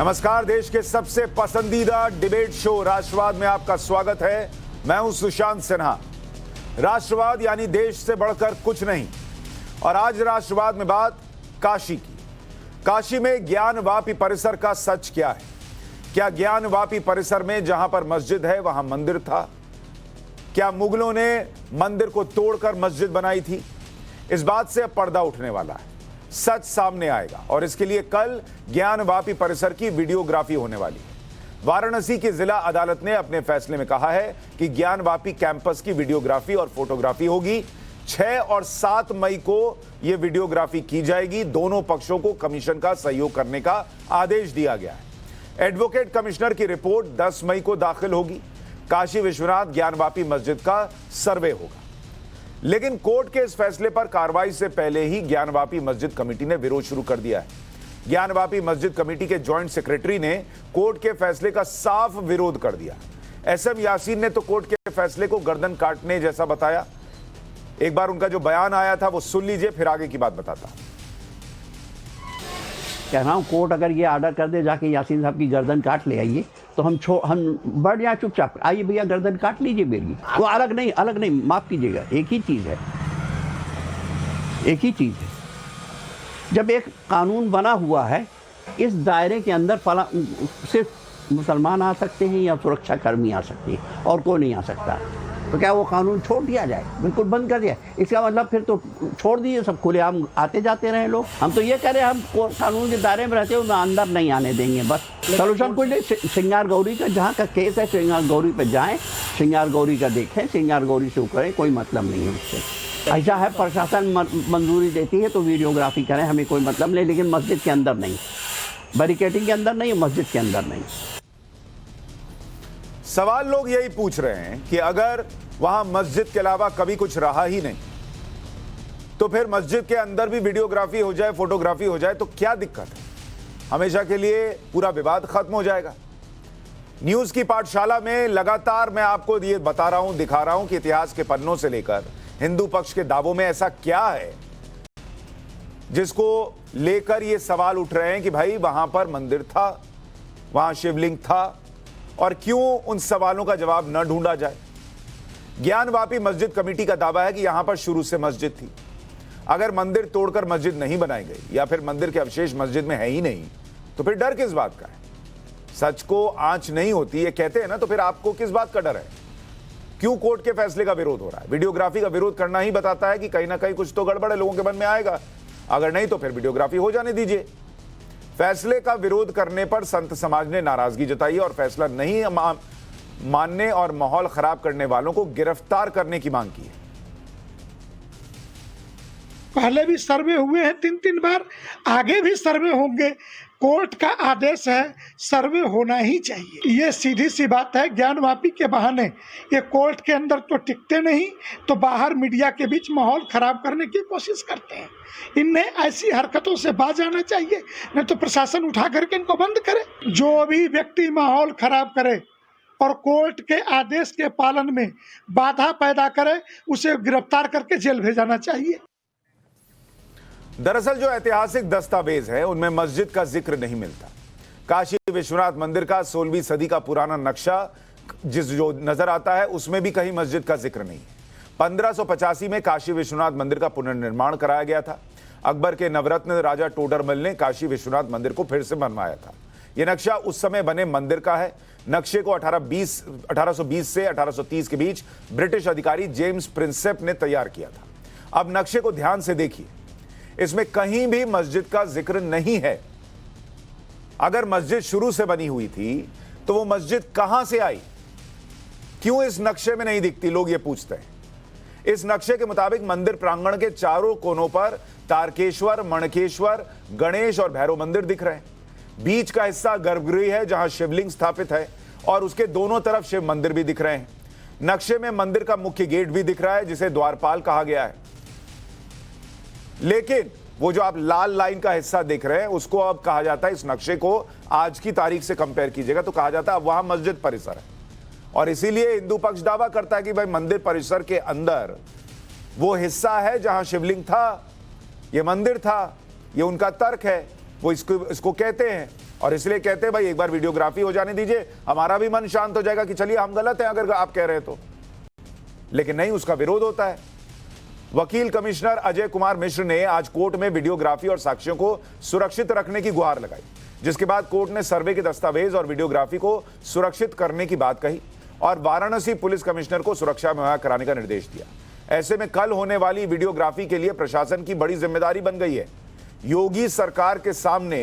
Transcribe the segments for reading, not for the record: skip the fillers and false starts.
नमस्कार, देश के सबसे पसंदीदा डिबेट शो राष्ट्रवाद में आपका स्वागत है। मैं हूं सुशांत सिन्हा। राष्ट्रवाद यानी देश से बढ़कर कुछ नहीं। और आज राष्ट्रवाद में बात काशी की। काशी में ज्ञानवापी परिसर का सच क्या है? क्या ज्ञानवापी परिसर में जहां पर मस्जिद है वहां मंदिर था? क्या मुगलों ने मंदिर को तोड़कर मस्जिद बनाई थी? इस बात से अब पर्दा उठने वाला है, सच सामने आएगा। और इसके लिए कल ज्ञानवापी परिसर की वीडियोग्राफी होने वाली है। वाराणसी की जिला अदालत ने अपने फैसले में कहा है कि ज्ञानवापी कैंपस की वीडियोग्राफी और फोटोग्राफी होगी। 6 और 7 मई को यह वीडियोग्राफी की जाएगी। दोनों पक्षों को कमीशन का सहयोग करने का आदेश दिया गया है। एडवोकेट कमिश्नर की रिपोर्ट 10 मई को दाखिल होगी। काशी विश्वनाथ ज्ञानवापी मस्जिद का सर्वे होगा। लेकिन कोर्ट के इस फैसले पर कार्रवाई से पहले ही ज्ञानवापी मस्जिद कमेटी ने विरोध शुरू कर दिया है। ज्ञानवापी मस्जिद कमेटी के जॉइंट सेक्रेटरी ने कोर्ट के फैसले का साफ विरोध कर दिया। एसएम यासीन ने तो कोर्ट के फैसले को गर्दन काटने जैसा बताया। एक बार उनका जो बयान आया था वो सुन लीजिए, फिर आगे की बात बताता। कह रहा हूँ कोर्ट अगर ये ऑर्डर कर दे जाके यासीन साहब की गर्दन काट ले आइए तो हम बढ़ जाए चुपचाप। आइए भैया गर्दन काट लीजिए मेरी। वो अलग नहीं माफ कीजिएगा, एक ही चीज़ है। जब एक कानून बना हुआ है, इस दायरे के अंदर सिर्फ मुसलमान आ सकते हैं या सुरक्षा कर्मी आ सकते हैं और कोई नहीं आ सकता। तो क्या वो कानून छोड़ दिया जाए, बिल्कुल बंद कर दिया? इसका मतलब फिर तो छोड़ दिए, सब खुलेआम आते जाते रहे लोग। हम तो ये कह रहे हैं हम कानून के दायरे में रहते हुए अंदर नहीं आने देंगे। बस सोल्यूशन कुछ नहीं। श्रृंगार गौरी का जहाँ का केस है, श्रृंगार गौरी पर जाएँ, श्रृंगार गौरी का देखें, श्रृंगार गौरी से करें, कोई मतलब नहीं है उससे। ऐसा है प्रशासन मंजूरी देती है तो वीडियोग्राफी करें, हमें कोई मतलब नहीं। लेकिन मस्जिद के अंदर नहीं, बैरिकेडिंग के अंदर नहीं, मस्जिद के अंदर नहीं। सवाल लोग यही पूछ रहे हैं कि अगर वहां मस्जिद के अलावा कभी कुछ रहा ही नहीं तो फिर मस्जिद के अंदर भी वीडियोग्राफी हो जाए, फोटोग्राफी हो जाए तो क्या दिक्कत है? हमेशा के लिए पूरा विवाद खत्म हो जाएगा। न्यूज की पाठशाला में लगातार मैं आपको ये बता रहा हूं, दिखा रहा हूं कि इतिहास के पन्नों से लेकर हिंदू पक्ष के दावों में ऐसा क्या है जिसको लेकर ये सवाल उठ रहे हैं कि भाई वहां पर मंदिर था, वहां शिवलिंग था, और क्यों उन सवालों का जवाब न ढूंढा जाए। ज्ञानवापी मस्जिद कमेटी का दावा है कि यहां पर शुरू से मस्जिद थी। अगर मंदिर तोड़कर मस्जिद नहीं बनाई गई या फिर मंदिर के अवशेष मस्जिद में है ही नहीं तो फिर डर किस बात का है? सच को आंच नहीं होती, ये कहते हैं ना, तो फिर आपको किस बात का डर है? क्यों कोर्ट के फैसले का विरोध हो रहा है? वीडियोग्राफी का विरोध करना ही बताता है कि कहीं ना कहीं कुछ तो गड़बड़ है, लोगों के मन में आएगा। अगर नहीं तो फिर वीडियोग्राफी हो जाने दीजिए। फैसले का विरोध करने पर संत समाज ने नाराजगी जताई और फैसला नहीं मानने और माहौल खराब करने वालों को गिरफ्तार करने की मांग की है। पहले भी सर्वे हुए हैं 3-3 बार, आगे भी सर्वे होंगे। कोर्ट का आदेश है, सर्वे होना ही चाहिए। ये सीधी सी बात है। ज्ञानवापी के बहाने ये कोर्ट के अंदर तो टिकते नहीं, तो बाहर मीडिया के बीच माहौल खराब करने की कोशिश करते हैं। इन्हें ऐसी हरकतों से बाज आना चाहिए, नहीं तो प्रशासन उठा करके इनको बंद करे। जो भी व्यक्ति माहौल खराब करे और कोर्ट के आदेश के पालन में बाधा पैदा करे, उसे गिरफ्तार करके जेल भेजाना चाहिए। दरअसल जो ऐतिहासिक दस्तावेज है उनमें मस्जिद का जिक्र नहीं मिलता। काशी विश्वनाथ मंदिर का 16वीं सदी का पुराना नक्शा जो नजर आता है उसमें भी कहीं मस्जिद का जिक्र नहीं है। 1585 में काशी विश्वनाथ मंदिर का पुनर्निर्माण कराया गया था। अकबर के नवरत्न राजा टोडरमल ने काशी विश्वनाथ मंदिर को फिर से बनवाया था। यह नक्शा उस समय बने मंदिर का है। नक्शे को 1820 से 1830 के बीच ब्रिटिश अधिकारी जेम्स प्रिंसेप ने तैयार किया था। अब नक्शे को ध्यान से देखिए, इसमें कहीं भी मस्जिद का जिक्र नहीं है। अगर मस्जिद शुरू से बनी हुई थी तो वो मस्जिद कहां से आई? क्यों इस नक्शे में नहीं दिखती? लोग ये पूछते हैं। इस नक्शे के मुताबिक मंदिर प्रांगण के चारों कोनों पर तारकेश्वर, मणकेश्वर, गणेश और भैरव मंदिर दिख रहे हैं। बीच का हिस्सा गर्भगृह है जहां शिवलिंग स्थापित है और उसके दोनों तरफ शिव मंदिर भी दिख रहे हैं। नक्शे में मंदिर का मुख्य गेट भी दिख रहा है जिसे द्वारपाल कहा गया है। लेकिन वो जो आप लाल लाइन का हिस्सा देख रहे हैं उसको अब कहा जाता है, इस नक्शे को आज की तारीख से कंपेयर कीजिएगा तो कहा जाता है अब वहां मस्जिद परिसर है। और इसीलिए हिंदू पक्ष दावा करता है कि भाई मंदिर परिसर के अंदर वो हिस्सा है जहां शिवलिंग था, ये मंदिर था, ये उनका तर्क है, वो इसको कहते हैं। और इसलिए कहते हैं भाई एक बार वीडियोग्राफी हो जाने दीजिए, हमारा भी मन शांत हो जाएगा कि चलिए हम गलत हैं अगर आप कह रहे हैं तो। लेकिन नहीं, उसका विरोध होता है। वकील कमिश्नर अजय कुमार मिश्र ने आज कोर्ट में वीडियोग्राफी और साक्ष्यों को सुरक्षित रखने की गुहार लगाई, जिसके बाद कोर्ट ने सर्वे के दस्तावेज और वीडियोग्राफी को सुरक्षित करने की बात कही और वाराणसी पुलिस कमिश्नर को सुरक्षा मुहैया कराने का निर्देश दिया। ऐसे में कल होने वाली वीडियोग्राफी के लिए प्रशासन की बड़ी जिम्मेदारी बन गई है। योगी सरकार के सामने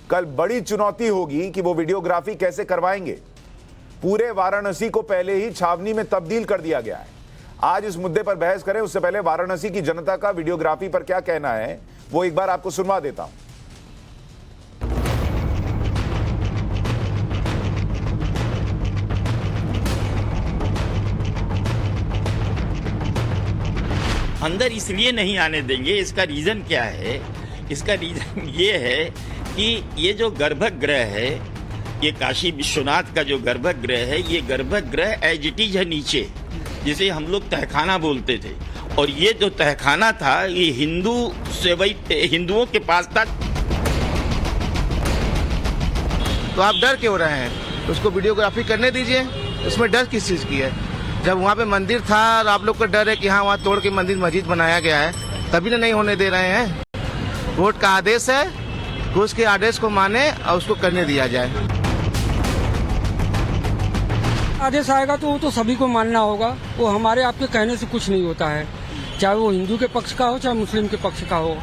कल बड़ी चुनौती होगी कि वो वीडियोग्राफी कैसे करवाएंगे। पूरे वाराणसी को पहले ही छावनी में तब्दील कर दिया गया है। आज इस मुद्दे पर बहस करें उससे पहले वाराणसी की जनता का वीडियोग्राफी पर क्या कहना है वो एक बार आपको सुनवा देता हूं। अंदर इसलिए नहीं आने देंगे, इसका रीजन क्या है? इसका रीजन ये है कि ये जो गर्भगृह है, ये काशी विश्वनाथ का जो गर्भगृह है, ये गर्भगृह एज इट इज है नीचे, जिसे हम लोग तहखाना बोलते थे। और ये जो तहखाना था ये हिंदुओं के पास था। तो आप डर क्यों रहे हैं? उसको वीडियोग्राफी करने दीजिए, उसमें डर किस चीज़ की है? जब वहाँ पे मंदिर था और आप लोग का डर है कि हाँ वहाँ तोड़ के मंदिर मस्जिद बनाया गया है, तभी ना नहीं होने दे रहे हैं। कोर्ट का आदेश है कि उसके आदेश को माने और उसको करने दिया जाए। आदेश आएगा तो वो तो सभी को मानना होगा। वो हमारे आपके कहने से कुछ नहीं होता है, चाहे वो हिंदू के पक्ष का हो चाहे मुस्लिम के पक्ष का हो।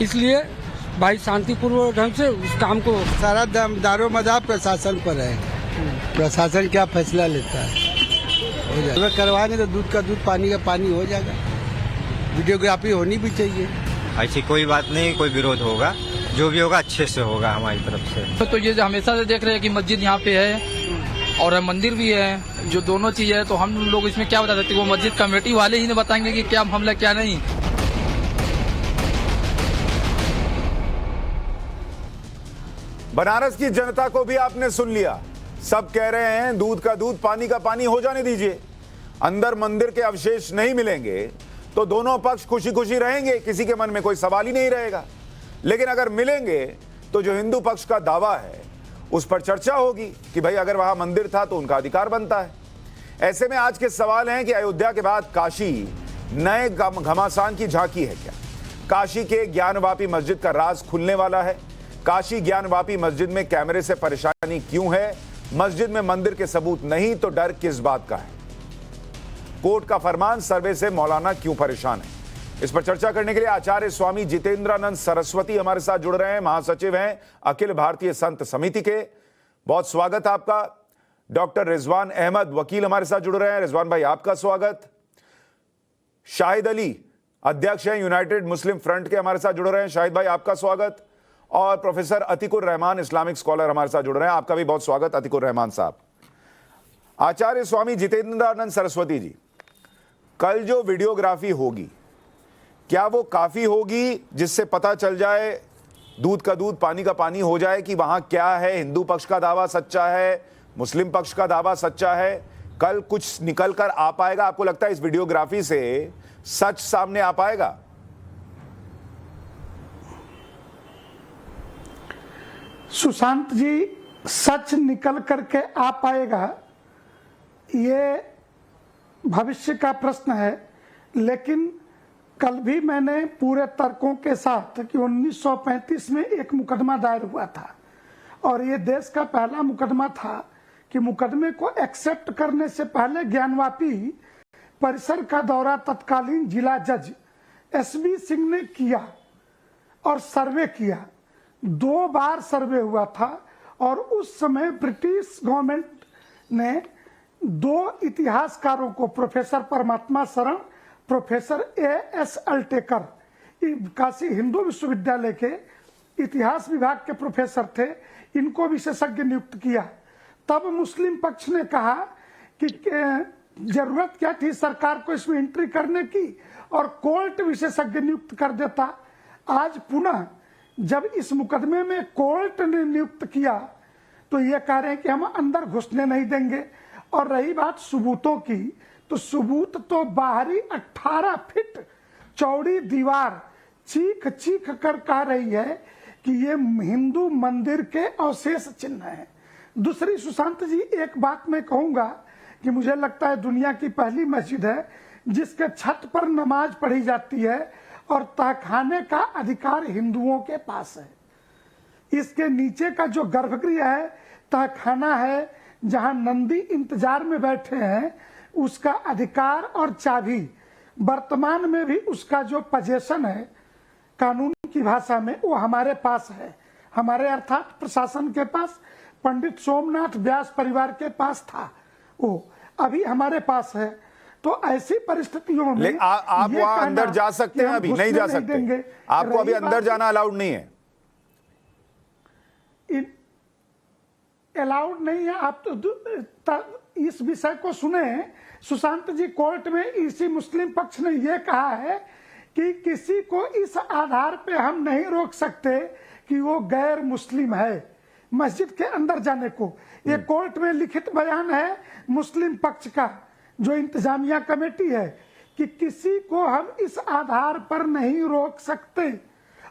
इसलिए भाई शांतिपूर्वक ढंग से उस काम को, सारा दारोमदार प्रशासन पर है। प्रशासन क्या फैसला लेता है हो जाएगा। अगर करवाएंगे तो दूध का दूध पानी का पानी हो जाएगा। वीडियोग्राफी होनी भी चाहिए। ऐसी कोई बात नहीं, कोई विरोध होगा, जो भी होगा अच्छे से होगा हमारी तरफ से। तो ये हमेशा से देख रहे हैं कि मस्जिद यहाँ पे है और मंदिर भी है, जो दोनों चीज है, तो हम लोग इसमें क्या बता सकते हैं? वो मस्जिद कमेटी वाले ही ने बताएंगे कि क्या हमला क्या नहीं। बनारस की जनता को भी आपने सुन लिया। सब कह रहे हैं दूध का दूध पानी का पानी हो जाने दीजिए। अंदर मंदिर के अवशेष नहीं मिलेंगे तो दोनों पक्ष खुशी खुशी रहेंगे, किसी के मन में कोई सवाल ही नहीं रहेगा। लेकिन अगर मिलेंगे तो जो हिंदू पक्ष का दावा है उस पर चर्चा होगी कि भाई अगर वहां मंदिर था तो उनका अधिकार बनता है। ऐसे में आज के सवाल हैं कि अयोध्या के बाद काशी नए घमासान की झांकी है क्या? काशी के ज्ञानवापी मस्जिद का राज खुलने वाला है। काशी ज्ञानवापी मस्जिद में कैमरे से परेशानी क्यों है? मस्जिद में मंदिर के सबूत नहीं तो डर किस बात का है? कोर्ट का फरमान सर्वे से मौलाना क्यों परेशान है? इस पर चर्चा करने के लिए आचार्य स्वामी जितेंद्रानंद सरस्वती हमारे साथ जुड़ रहे हैं। महासचिव हैं अखिल भारतीय संत समिति के। बहुत स्वागत आपका। डॉक्टर रिजवान अहमद वकील हमारे साथ जुड़ रहे हैं। रिजवान भाई आपका स्वागत। शाहिद अली अध्यक्ष हैं यूनाइटेड मुस्लिम फ्रंट के, हमारे साथ जुड़ रहे हैं। शाहिद भाई आपका स्वागत। और professor Atikur Rahman Islamic scholar हमारे साथ जुड़ रहे हैं। आपका भी बहुत स्वागत अतिकुर रहमान साहब। आचार्य स्वामी जितेंद्रानंद सरस्वती जी, कल जो वीडियोग्राफी होगी क्या वो काफी होगी जिससे पता चल जाए, दूध का दूध पानी का पानी हो जाए कि वहां क्या है? हिंदू पक्ष का दावा सच्चा है, मुस्लिम पक्ष का दावा सच्चा है? कल कुछ निकल कर आ पाएगा? आपको लगता है इस वीडियोग्राफी से सच सामने आ पाएगा? सुशांत जी, सच निकल करके आ पाएगा ये भविष्य का प्रश्न है। लेकिन कल भी मैंने पूरे तर्कों के साथ कि 1935 में एक मुकदमा दायर हुआ था और ये देश का पहला मुकदमा था कि मुकदमे को एक्सेप्ट करने से पहले ज्ञानवापी परिसर का दौरा तत्कालीन जिला जज एसबी सिंह ने किया और सर्वे किया। 2 बार सर्वे हुआ था और उस समय ब्रिटिश गवर्नमेंट ने 2 इतिहासकारों को, प्रोफेसर परमात्मा शरण, प्रोफेसर A.S. अल्टेकर, काशी हिंदू विश्वविद्यालय के इतिहास विभाग के प्रोफेसर थे, इनको विशेषज्ञ नियुक्त किया। तब मुस्लिम पक्ष ने कहा कि जरूरत क्या थी सरकार को इसमें एंट्री करने की और कोर्ट विशेषज्ञ नियुक्त कर देता। आज पुनः जब इस मुकदमे में कोर्ट ने नियुक्त किया तो ये कह रहे हैं कि हम अंदर घुसने नहीं देंगे। और रही बात सबूतों की, तो सबूत तो बाहरी 18 फीट चौड़ी दीवार चीख चीख कर कह रही है कि ये हिंदू मंदिर के अवशेष चिन्ह हैं। दूसरी, सुशांत जी, एक बात मैं कहूंगा कि मुझे लगता है दुनिया की पहली मस्जिद है जिसके छत पर नमाज पढ़ी जाती है और तहखाने का अधिकार हिंदुओं के पास है। इसके नीचे का जो गर्भगृह है, तहखाना है, जहां नंदी इंतजार में बैठे हैं, उसका अधिकार और चाबी वर्तमान में भी उसका जो पोजीशन है कानून की भाषा में, वो हमारे पास है। हमारे अर्थात प्रशासन के पास, पंडित सोमनाथ व्यास परिवार के पास था, वो अभी हमारे पास है। तो ऐसी परिस्थितियों में आप वहां अंदर जा सकते हैं? अभी नहीं जा सकते, आपको अभी अंदर जाना अलाउड नहीं है। अलाउड नहीं है। आप तो इस विषय को सुने सुशांत जी, कोर्ट में इसी मुस्लिम पक्ष ने यह कहा है कि किसी को इस आधार पे हम नहीं रोक सकते कि वो गैर मुस्लिम है मस्जिद के अंदर जाने को। ये कोर्ट में लिखित बयान है मुस्लिम पक्ष का, जो इंतजामिया कमेटी है, कि किसी को हम इस आधार पर नहीं रोक सकते।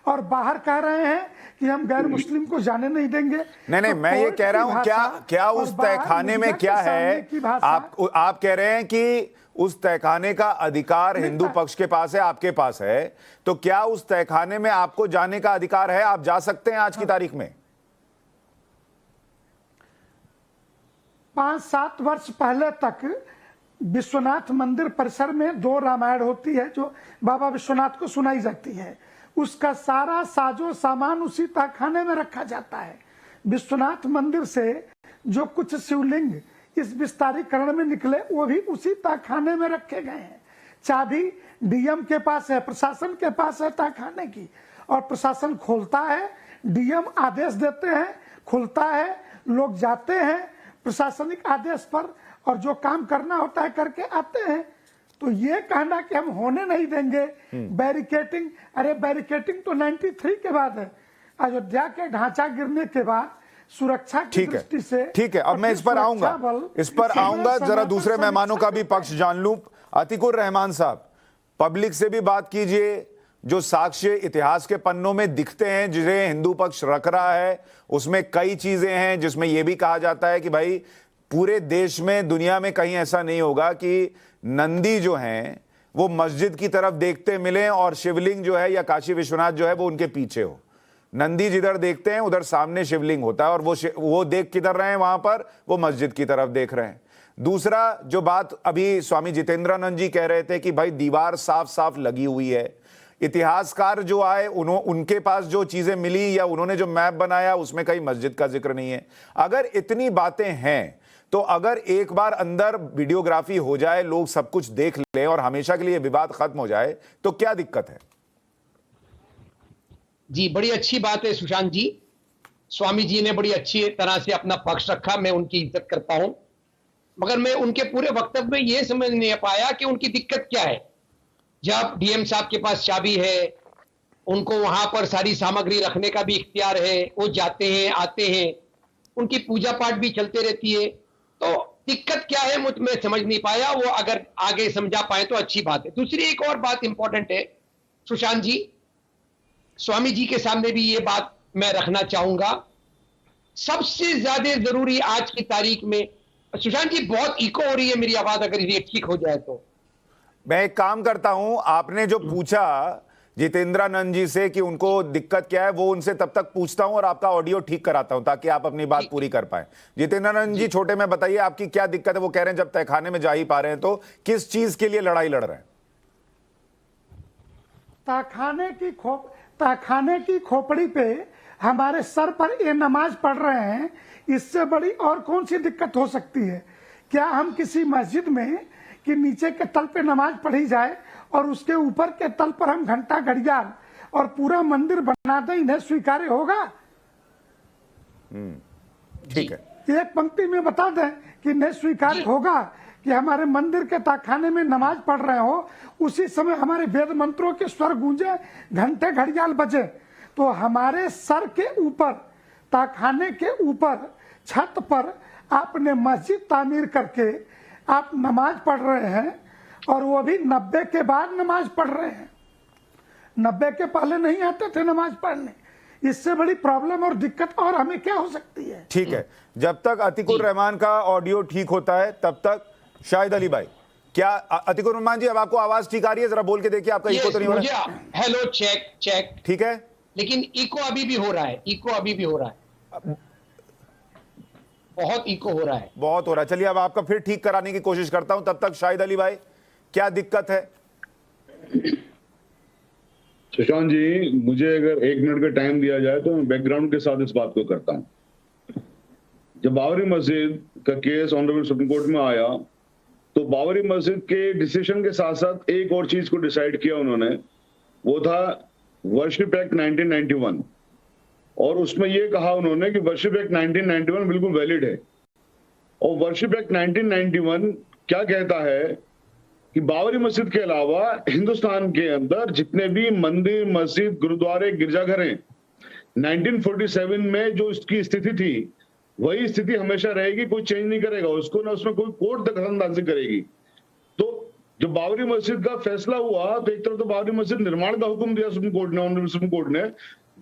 और बाहर कह रहे हैं कि हम गैर मुस्लिम को जाने नहीं देंगे। नहीं, तो मैं ये कह रहा हूं, क्या उस तहखाने में क्या है? आप कह रहे हैं कि उस तहखाने का अधिकार हिंदू पक्ष के पास है, आपके पास है, तो क्या उस तहखाने में आपको जाने का अधिकार है? आप जा सकते हैं आज की तारीख में? 5-7 वर्ष पहले तक विश्वनाथ मंदिर परिसर में 2 रामायण होती है जो बाबा विश्वनाथ को सुनाई जाती है। उसका सारा साजो सामान उसी तहखाने में रखा जाता है। विश्वनाथ मंदिर से जो कुछ शिवलिंग इस विस्तारीकरण में निकले, वो भी उसी तहखाने में रखे गए हैं। चाबी डीएम के पास है, प्रशासन के पास है तहखाने की, और प्रशासन खोलता है, डीएम आदेश देते हैं, खुलता है, लोग जाते हैं प्रशासनिक आदेश पर, और जो काम करना होता है करके आते हैं। तो ये कहना कि हम होने नहीं देंगे बैरिकेटिंग, अरे बैरिकेटिंग तो 93 के बाद है। अयोध्या के ढांचा गिरने के बाद सुरक्षा की दृष्टि से ठीक है। अब मैं इस पर आऊंगा, जरा दूसरे मेहमानों का भी पक्ष जान लूं। अतीकुर रहमान साहब, पब्लिक से भी बात कीजिए। जो साक्ष्य इतिहास के पन्नों में दिखते हैं जिन्हें हिंदू पक्ष रख रहा है, उसमें कई चीजें हैं जिसमें यह भी कहा जाता है कि भाई पूरे देश में, दुनिया में कहीं ऐसा नहीं होगा कि नंदी जो हैं वो मस्जिद की तरफ देखते मिले और शिवलिंग जो है या काशी विश्वनाथ जो है वो उनके पीछे हो। नंदी जिधर देखते हैं उधर सामने शिवलिंग होता है, और वो देख किधर रहे हैं? वहां पर वो मस्जिद की तरफ देख रहे हैं। दूसरा, जो बात अभी स्वामी जितेंद्रानंद जी कह रहे थे कि भाई दीवार साफ साफ लगी हुई है, इतिहासकार जो आए उनके पास जो चीजें मिली या उन्होंने जो मैप बनाया उसमें कहीं मस्जिद का जिक्र नहीं है। अगर इतनी बातें हैं तो अगर एक बार अंदर वीडियोग्राफी हो जाए, लोग सब कुछ देख लें और हमेशा के लिए विवाद खत्म हो जाए, तो क्या दिक्कत है? जी, बड़ी अच्छी बात है सुशांत जी। स्वामी जी ने बड़ी अच्छी तरह से अपना पक्ष रखा, मैं उनकी इज्जत करता हूं, मगर मैं उनके पूरे वक्तव्य में यह समझ नहीं पाया कि उनकी दिक्कत क्या है। जब डीएम साहब के पास चाबी है, उनको वहां पर सारी सामग्री रखने का भी इख्तियार है, वो जाते हैं आते हैं, उनकी पूजा पाठ भी चलते रहती है, तो दिक्कत क्या है मैं समझ नहीं पाया। वो अगर आगे समझा पाए तो अच्छी बात है। दूसरी एक और बात इंपॉर्टेंट है सुशांत जी, स्वामी जी के सामने भी ये बात मैं रखना चाहूंगा। सबसे ज्यादा जरूरी आज की तारीख में, सुशांत जी बहुत इको हो रही है मेरी आवाज, अगर ये ठीक हो जाए तो। मैं एक काम करता हूं, आपने जो पूछा जितेंद्रानंद जी से कि उनको दिक्कत क्या है, वो उनसे तब तक पूछता हूं और आपका ऑडियो ठीक कराता हूं ताकि आप अपनी बात पूरी कर पाए। जितेंद्रानंद जी, छोटे में बताइए आपकी क्या दिक्कत है? वो कह रहे हैं जब तहखाने में जा ही पा रहे हैं तो किस चीज के लिए लड़ाई लड़ रहे हैं? तहखाने की खोपड़ी पे हमारे सर पर ये नमाज पढ़ रहे हैं, इससे बड़ी और कौन सी दिक्कत हो सकती है? क्या हम किसी मस्जिद में कि नीचे के तल पे नमाज पढ़ी जाए और उसके ऊपर के तल पर हम घंटा घड़ियाल और पूरा मंदिर बना दें, इन्हें स्वीकार्य होगा? ठीक है। एक पंक्ति में बता दें कि इन्हें स्वीकार्य होगा कि हमारे मंदिर के तहखाने में नमाज पढ़ रहे हो, उसी समय हमारे वेद मंत्रों के स्वर गूंजे, घंटे घड़ियाल बजे, तो हमारे सर के ऊपर, तहखाने के ऊपर छत पर आपने मस्जिद तामीर करके आप नमाज पढ़ रहे हैं, और वो भी 90 के बाद नमाज पढ़ रहे हैं। 90 के पहले नहीं आते थे नमाज पढ़ने। इससे बड़ी प्रॉब्लम और दिक्कत और हमें क्या हो सकती है? ठीक है, जब तक अतीकुर रहमान का ऑडियो ठीक होता है तब तक शाहिद अली भाई, क्या अतीकुर रहमान जी अब आपको आवाज ठीक आ रही है? जरा बोल के देखिए, आपका इको तो नहीं हो रहा है? हेलो, चेक चेक, ठीक है, लेकिन इको अभी भी हो रहा है, इको अभी भी हो रहा है, बहुत इको हो रहा है, बहुत हो रहा है। चलिए अब आपका फिर ठीक कराने की कोशिश करता हूं, तब तक शाहिद अली भाई क्या दिक्कत है? सुशांत जी, मुझे अगर 1 मिनट का टाइम दिया जाए तो मैं बैकग्राउंड के साथ इस बात को करता हूं। जब बाबरी मस्जिद का केस ऑनरेबल सुप्रीम कोर्ट में आया तो बाबरी मस्जिद के डिसीजन के साथ साथ एक और चीज को डिसाइड किया उन्होंने, वो था वर्शिप एक्ट 1991, और उसमें यह कहा उन्होंने कि वर्शिप एक्ट 1991 बिल्कुल वैलिड है। और वर्शिप एक्ट 1991 क्या कहता है कि बाबरी मस्जिद के अलावा हिंदुस्तान के अंदर जितने भी मंदिर, मस्जिद, गुरुद्वारे, गिरजाघर हैं, 1947 में जो इसकी स्थिति थी वही स्थिति हमेशा रहेगी, कोई चेंज नहीं करेगा उसको, ना उसमें कोई कोर्ट दखलंदाजी करेगी। तो जब बाबरी मस्जिद का फैसला हुआ तो एक तरफ तो बाबरी मस्जिद निर्माण का हुक्म दिया सुप्रीम कोर्ट ने, ऑनरेबल सुप्रीम कोर्ट ने,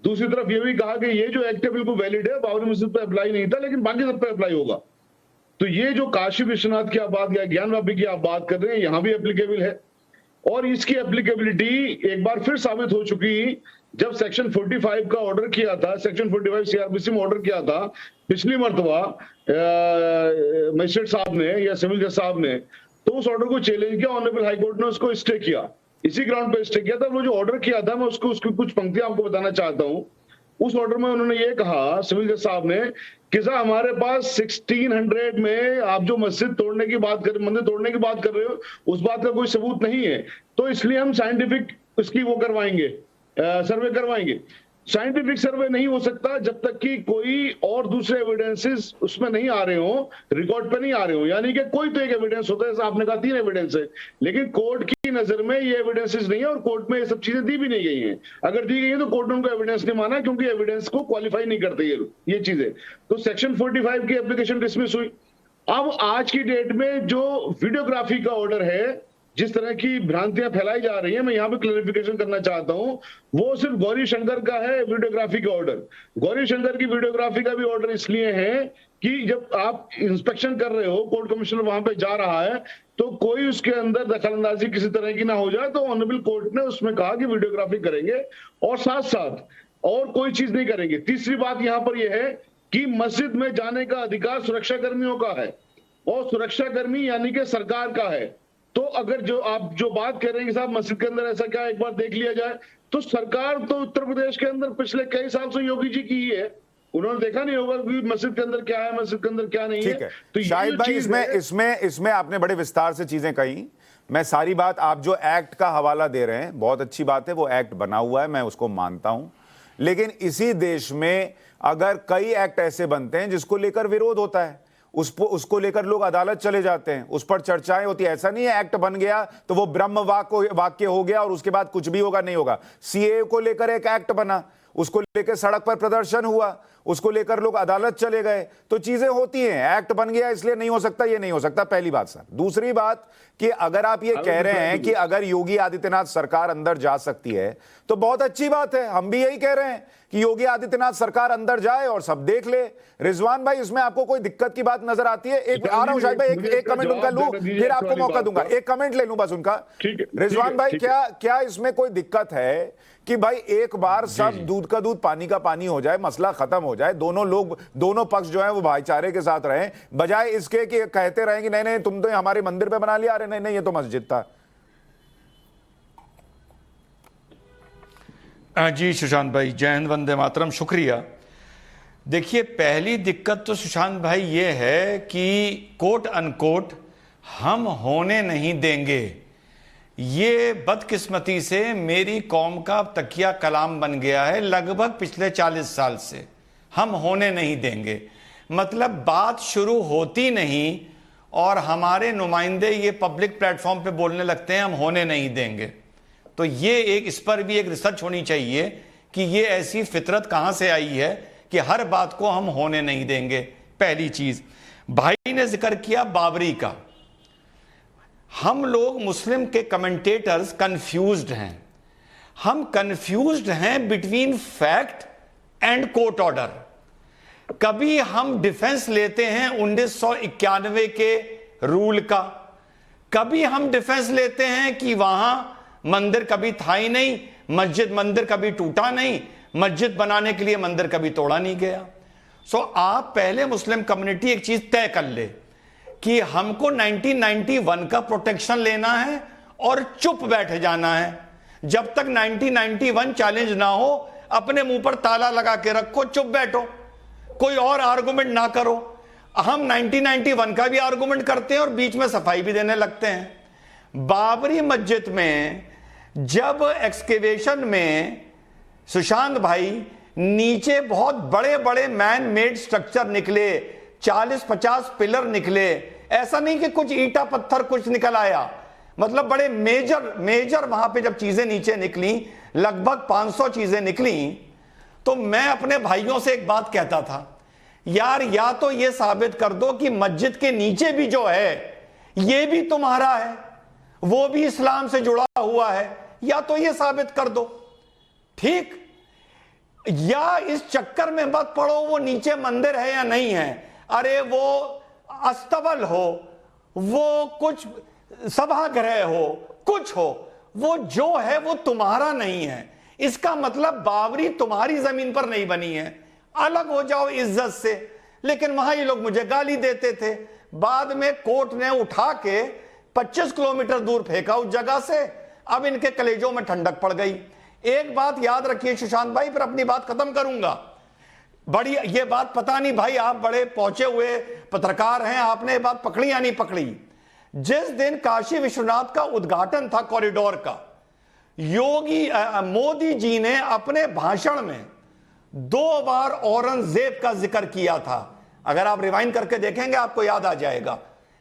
दूसरी तरफ ये भी कहा कि ये जो एक्ट है बिल्कुल वैलिड है, बाबरी मस्जिद पर अप्लाई नहीं था लेकिन बाकी सब पे अप्लाई होगा। तो ये जो काशी विश्वनाथ की आप बात या ज्ञानवापी की आप बात कर रहे हैं, यहां भी एप्लीकेबल है, और इसकी एप्लीकेबिलिटी एक बार फिर साबित हो चुकी जब सेक्शन 45 का ऑर्डर किया था, सेक्शन 45 सीआरपीसी में ऑर्डर किया था पिछली मर्तबा मजिस्ट्रेट साहब ने या सिविल जज साहब ने, तो उस ऑर्डर को चैलेंज किया, ऑनरेबल हाई कोर्ट ने उसको स्टे किया, इसी ग्राउंड पे स्टे किया था। वो जो ऑर्डर किया था मैं उसकी कुछ पंक्तियां आपको बताना चाहता हूं। उस ऑर्डर में उन्होंने ये कहा, सिविल जज साहब ने, कि सर हमारे पास 1600 में आप जो मस्जिद तोड़ने की बात कर, मंदिर तोड़ने की बात कर रहे हो, उस बात का कोई सबूत नहीं है, तो इसलिए हम साइंटिफिक उसकी वो करवाएंगे, सर्वे करवाएंगे। साइंटिफिक सर्वे नहीं हो सकता जब तक कि कोई और दूसरे एविडेंसेस उसमें नहीं आ रहे हो, रिकॉर्ड पे नहीं आ रहे हो। यानी कि कोई तो एक एविडेंस होता है, जैसे आपने कहा 3 एविडेंस है, लेकिन कोर्ट की नजर में ये एविडेंसेस नहीं है और कोर्ट में ये सब चीजें दी भी नहीं गई हैं। अगर दी गई है तो कोर्ट ने उनको एविडेंस नहीं माना, क्योंकि एविडेंस को क्वालिफाई नहीं करते ये चीजें। तो सेक्शन 45 की एप्लीकेशन डिसमिस हुई। अब आज की डेट में जो वीडियोग्राफी का ऑर्डर है, जिस तरह की भ्रांतियां फैलाई जा रही हैं, मैं यहां पे क्लैरिफिकेशन करना चाहता हूं, वो सिर्फ गौरी शंकर का है वीडियोग्राफी का ऑर्डर। गौरी शंकर की वीडियोग्राफी का भी ऑर्डर इसलिए है कि जब आप इंस्पेक्शन कर रहे हो, कोर्ट कमिश्नर वहां पे जा रहा है, तो कोई उसके अंदर दखलंदाजी किसी तरह की ना हो जाए, तो ऑनरेबल कोर्ट ने उसमें कहा कि वीडियोग्राफी करेंगे और साथ साथ और कोई चीज नहीं करेंगे। तीसरी बात यहां पर यह है कि मस्जिद में जाने का अधिकार सुरक्षा कर्मियों का है, और सुरक्षा कर्मी यानी कि सरकार का है। तो अगर जो आप जो बात कर रहे हैं कि साहब मस्जिद के अंदर ऐसा क्या, एक बार देख लिया जाए, तो सरकार तो उत्तर प्रदेश के अंदर पिछले कई साल से योगी जी की ही है, उन्होंने देखा नहीं होगा कि मस्जिद के अंदर क्या है, मस्जिद के अंदर क्या नहीं है। तो शाहिद भाई, इसमें आपने बड़े विस्तार से चीजें कही, मैं सारी बात, आप जो एक्ट का हवाला दे रहे हैं बहुत अच्छी बात है, वो एक्ट बना हुआ है, मैं उसको मानता हूं, लेकिन इसी देश में अगर कई एक्ट ऐसे बनते हैं जिसको लेकर विरोध होता है, उसको लेकर लोग अदालत चले जाते हैं, उस पर चर्चाएं होती है। ऐसा नहीं है एक्ट बन गया तो वो ब्रह्म वाक्य हो गया और उसके बाद कुछ भी होगा, नहीं होगा। सीए को लेकर एक एक्ट बना, उसको लेकर सड़क पर प्रदर्शन हुआ, उसको लेकर लोग अदालत चले गए, तो चीजें होती हैं। एक्ट बन गया इसलिए नहीं हो सकता, ये नहीं हो सकता, पहली बात सर। दूसरी बात कि अगर आप ये कह रहे हैं कि अगर योगी आदित्यनाथ सरकार अंदर जा सकती है तो बहुत अच्छी बात है, हम भी यही कह रहे हैं कि योगी आदित्यनाथ सरकार अंदर जाए और सब देख ले। रिजवान भाई, इसमें आपको कोई दिक्कत की बात नजर आती है? एक आ रहा हूं शाहिद भाई, एक कमेंट उनका लूं, फिर आपको मौका दूंगा, एक कमेंट ले लूं बस उनका। रिजवान भाई, क्या इसमें कोई दिक्कत है कि भाई एक बार सब दूध का दूध पानी का पानी हो जाए, मसला खत्म हो जाए, दोनों पक्ष जो है वो भाईचारे के साथ रहें, बजाय इसके कि कहते रहें कि नहीं नहीं तुम तो हमारे मंदिर पे बना लिया, अरे नहीं नहीं ये तो मस्जिद था। जी सुशांत भाई, जय हिंद, वंदे मातरम, शुक्रिया। देखिए, पहली दिक्कत तो सुशांत भाई ये है कि कोट अनकोट हम होने नहीं देंगे, ये बदकिस्मती से मेरी कौम का तकिया कलाम बन गया है लगभग पिछले 40 साल से। हम होने नहीं देंगे मतलब बात शुरू होती नहीं और हमारे नुमाइंदे ये पब्लिक प्लेटफॉर्म पे बोलने लगते हैं हम होने नहीं देंगे। तो ये इस पर भी एक रिसर्च होनी चाहिए कि ये ऐसी फितरत कहां से आई है कि हर बात को हम होने नहीं देंगे। पहली चीज, भाई ने जिक्र किया बाबरी का। हम लोग मुस्लिम के कमेंटेटर्स कंफ्यूज्ड हैं, हम कंफ्यूज्ड हैं between fact and court order. कभी हम डिफेंस लेते हैं 1991 के रूल का, कभी हम डिफेंस लेते हैं कि वहां मंदिर कभी था ही नहीं, मस्जिद मंदिर कभी टूटा नहीं, मस्जिद बनाने के लिए मंदिर कभी तोड़ा नहीं गया। सो आप पहले मुस्लिम कम्युनिटी एक चीज तय कर ले कि हमको 1991 का प्रोटेक्शन लेना है और चुप बैठ जाना है। जब तक 1991 चैलेंज ना हो अपने मुंह पर ताला लगा के रखो, चुप बैठो, कोई और आर्गुमेंट ना करो। हम 1991 का भी आर्गुमेंट करते हैं और बीच में सफाई भी देने लगते हैं। बाबरी मस्जिद में जब एक्सकेवेशन में सुशांत भाई नीचे बहुत बड़े बड़े मैन मेड स्ट्रक्चर निकले, 40-50 पिलर निकले, ऐसा नहीं कि कुछ ईंटा पत्थर कुछ निकल आया, मतलब बड़े मेजर वहां पे जब चीजें नीचे निकली, लगभग 500 चीजें निकली, तो मैं अपने भाइयों से एक बात कहता था, यार या तो ये साबित कर दो कि मस्जिद के नीचे भी जो है ये भी तुम्हारा है, वो भी इस्लाम से जुड़ा हुआ है, या तो ये साबित कर दो, ठीक। या इस चक्कर में मत पड़ो वो नीचे मंदिर है या नहीं है, अरे वो अस्तबल हो, वो कुछ सभागृह हो, कुछ हो, वो जो है वो तुम्हारा नहीं है। इसका मतलब बाबरी तुम्हारी जमीन पर नहीं बनी है, अलग हो जाओ इज्जत से। लेकिन वहां ये लोग मुझे गाली देते थे, बाद में कोर्ट ने उठा के 25 किलोमीटर दूर फेंका उस जगह से। अब इनके कलेजों में ठंडक पड़ गई। एक बात याद रखिए सुशांत भाई, फिर अपनी बात खत्म करूंगा। बड़ी ये बात पता नहीं भाई, आप बड़े पहुंचे हुए पत्रकार हैं, आपने ये बात पकड़ी या नहीं पकड़ी। जिस दिन काशी विश्वनाथ का उद्घाटन था कॉरिडोर का, मोदी जी ने अपने भाषण में 2 बार औरंगजेब का जिक्र किया था। अगर आप रिवाइंड करके देखेंगे आपको याद आ जाएगा।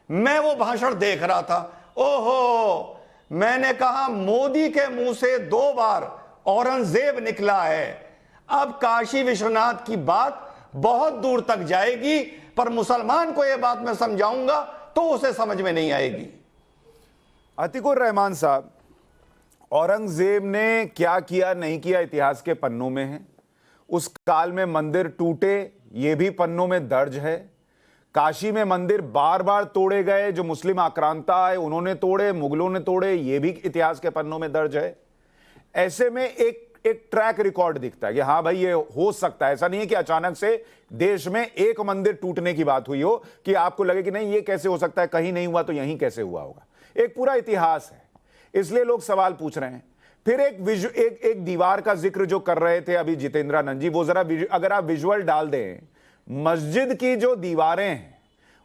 मैं वो भाषण देख रहा था, ओहो, मैंने कहा मोदी के मुंह से 2 बार औरंगजेब निकला है। अब काशी विश्वनाथ की बात बहुत दूर तक जाएगी, पर मुसलमान को यह बात मैं समझाऊंगा तो उसे समझ में नहीं आएगी। अतिकुर रहमान साहब, औरंगजेब ने क्या किया नहीं किया इतिहास के पन्नों में है। उस काल में मंदिर टूटे, ये भी पन्नों में दर्ज है। काशी में मंदिर बार बार तोड़े गए, जो मुस्लिम आक्रांता है उन्होंने तोड़े, मुगलों ने तोड़े, ये भी इतिहास के पन्नों में दर्ज है। ऐसे में एक ट्रैक रिकॉर्ड दिखता है कि हाँ भाई ये हो सकता है। ऐसा नहीं है कि अचानक से देश में एक मंदिर टूटने की बात हुई हो कि आपको लगे कि नहीं ये कैसे हो सकता है, कहीं नहीं हुआ तो यहीं कैसे हुआ होगा। एक पूरा इतिहास है, इसलिए लोग सवाल पूछ रहे हैं। फिर एक दीवार का जिक्र जो कर रहे थे अभी जितेंद्रानंद जी, वो जरा अगर आप विजुअल डाल दें, मस्जिद की जो दीवारें हैं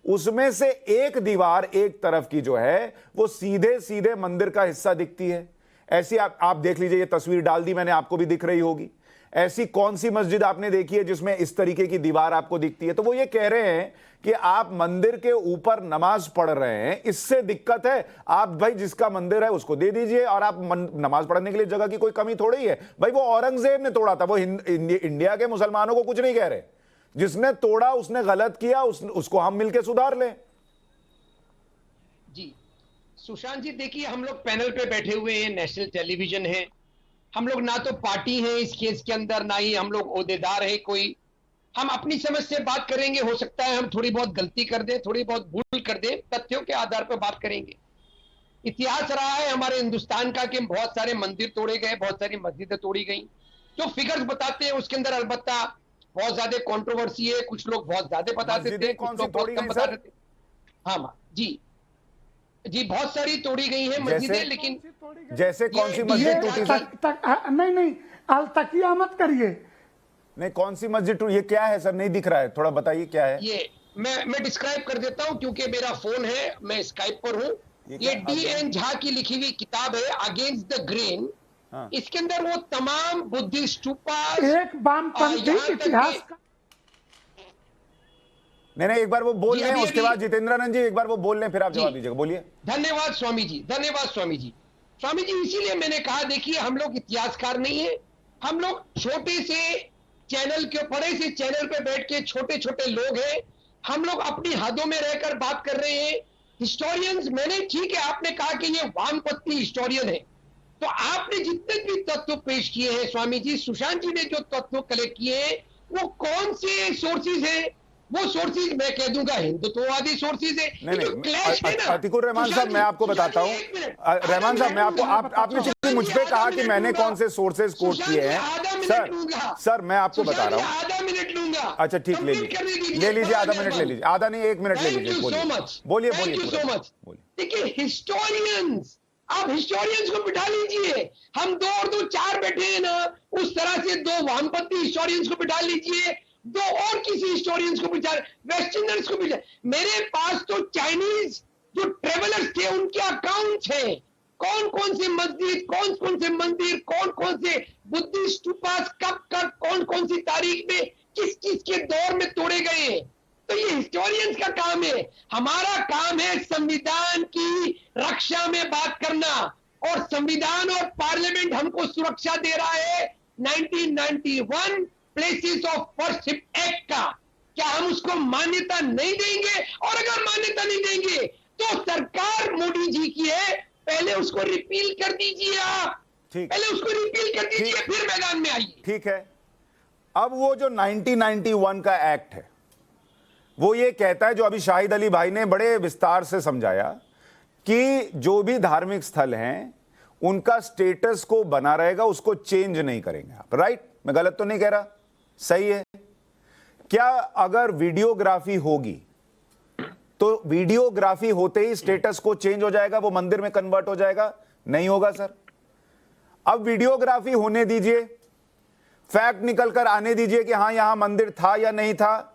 उसमें से एक दीवार एक तरफ की जो है वो सीधे सीधे मंदिर का हिस्सा दिखती है। ऐसी आप देख लीजिए, ये तस्वीर डाल दी मैंने, आपको भी दिख रही होगी। ऐसी कौन सी मस्जिद आपने देखी है जिसमें इस तरीके की दीवार आपको दिखती है? तो वो ये कह रहे हैं कि आप मंदिर के ऊपर नमाज पढ़ रहे हैं, इससे दिक्कत है। आप भाई जिसका मंदिर है उसको दे दीजिए, और आप नमाज पढ़ने के लिए जगह की कोई कमी थोड़ी है। भाई वो औरंगजेब ने तोड़ा था, वो इंडिया के मुसलमानों को कुछ नहीं कह रहे। जिसने तोड़ा उसने गलत किया, उसको हम मिलकर सुधार लें। जी सुशांत जी, देखिए हम लोग पैनल पे बैठे हुए हैं, नेशनल टेलीविजन है, हम लोग ना तो पार्टी हैं इस केस के अंदर, ना ही हम लोग ओहदेदार है कोई। हम अपनी समझ से बात करेंगे, हो सकता है हम थोड़ी बहुत गलती कर दें, थोड़ी बहुत भूल कर दें, तथ्यों के आधार पर बात करेंगे। इतिहास रहा है हमारे हिंदुस्तान का कि बहुत सारे मंदिर तोड़े गए, बहुत सारी मस्जिदें तोड़ी गई। जो फिगर्स बताते हैं उसके अंदर अलबत्ता बहुत ज्यादा कंट्रोवर्सी है, कुछ लोग बहुत ज्यादा बताते थे, कुछ लोग बहुत कम बताते थे। हाँ जी बहुत सारी तोड़ी गई है मस्जिदें, लेकिन जैसे कौन सी मस्जिद टूटी सर? नहीं अल तकिया मत करिए। नहीं, कौन सी मस्जिद टूटी? ये क्या है सर, नहीं दिख रहा है, थोड़ा बताइए क्या है ये। मैं डिस्क्राइब कर देता हूं क्योंकि मेरा फोन है, मैं स्काइप पर हूं। ये DN झा की लिखी हुई किताब है अगेंस्ट द ग्रेन। इसके अंदर वो तमाम बुद्धिस्ट स्तूपा, एक वामपंथी इतिहास का। नहीं, एक बार वो बोल लें, उसके बाद जितेंद्रानंद जी एक बार वो बोल लें, फिर आप जवाब दीजिएगा। बोलिए। धन्यवाद स्वामी जी, धन्यवाद स्वामी जी। स्वामी जी, इसीलिए मैंने कहा, देखिए हम लोग इतिहासकार नहीं है, हम लोग छोटे से चैनल के, बड़े से चैनल पे बैठ के छोटे छोटे लोग हैं। हम लोग अपनी हदों में रहकर बात कर रहे हैं। हिस्टोरियंस, मैंने ठीक है आपने कहा कि ये वामपंथी हिस्टोरियन है, तो आपने जितने भी तत्व पेश किए हैं स्वामी जी, सुशांत जी ने जो तत्व कलेक्ट किए हैं, वो कौन से सोर्सेज हैं? वो सोर्सेज मैं कह दूंगा हिंदुत्ववादी सोर्सेज है। नहीं क्लैश है ना, अतिकुर रहमान साहब, मैं आपको बताता हूँ, रहमान साहब, मैं आपको आपने चूंकि मुझ पे कहा कि मैंने कौन से सोर्सेज कोट किए हैं, सर मैं आपको बता रहा हूँ। आधा मिनट लूंगा। अच्छा ठीक, ले लीजिए, आधा मिनट ले लीजिए, आधा नहीं 1 मिनट ले लीजिए, बोलिए सो मच। देखिए हिस्टोरियंस, आप हिस्टोरियंस को बिठा लीजिए, हम 2 और 2 4 बैठे हैं ना, उस तरह से 2 वामपंथी हिस्टोरियंस को बिठा लीजिए, 2 और किसी हिस्टोरियंस को बिठा, वेस्टर्नर्स को बिठा। मेरे पास तो चाइनीज जो ट्रेवलर्स थे उनके अकाउंट्स हैं, कौन कौन से मस्जिद, कौन कौन से मंदिर, कौन कौन से बुद्धिस्ट स्तूपास कब कब कौन कौन सी तारीख में किस किस के दौर में तोड़े गए। तो ये हिस्टोरियंस का काम है। हमारा काम है संविधान की रक्षा में बात करना, और संविधान और पार्लियामेंट हमको सुरक्षा दे रहा है 1991 प्लेसेस ऑफ वर्शिप एक्ट का। क्या हम उसको मान्यता नहीं देंगे? और अगर मान्यता नहीं देंगे तो सरकार मोदी जी की है, पहले उसको रिपील कर दीजिए आप, पहले उसको रिपील कर दीजिए, फिर मैदान में आइए। ठीक है। अब वो जो 1991 का एक्ट है वो ये कहता है, जो अभी शाहिद अली भाई ने बड़े विस्तार से समझाया, कि जो भी धार्मिक स्थल हैं उनका स्टेटस को बना रहेगा, उसको चेंज नहीं करेंगे आप। राइट? मैं गलत तो नहीं कह रहा? सही है। क्या अगर वीडियोग्राफी होगी तो वीडियोग्राफी होते ही स्टेटस को चेंज हो जाएगा, वो मंदिर में कन्वर्ट हो जाएगा? नहीं होगा सर। अब वीडियोग्राफी होने दीजिए, फैक्ट निकल कर आने दीजिए कि हां यहां मंदिर था या नहीं था।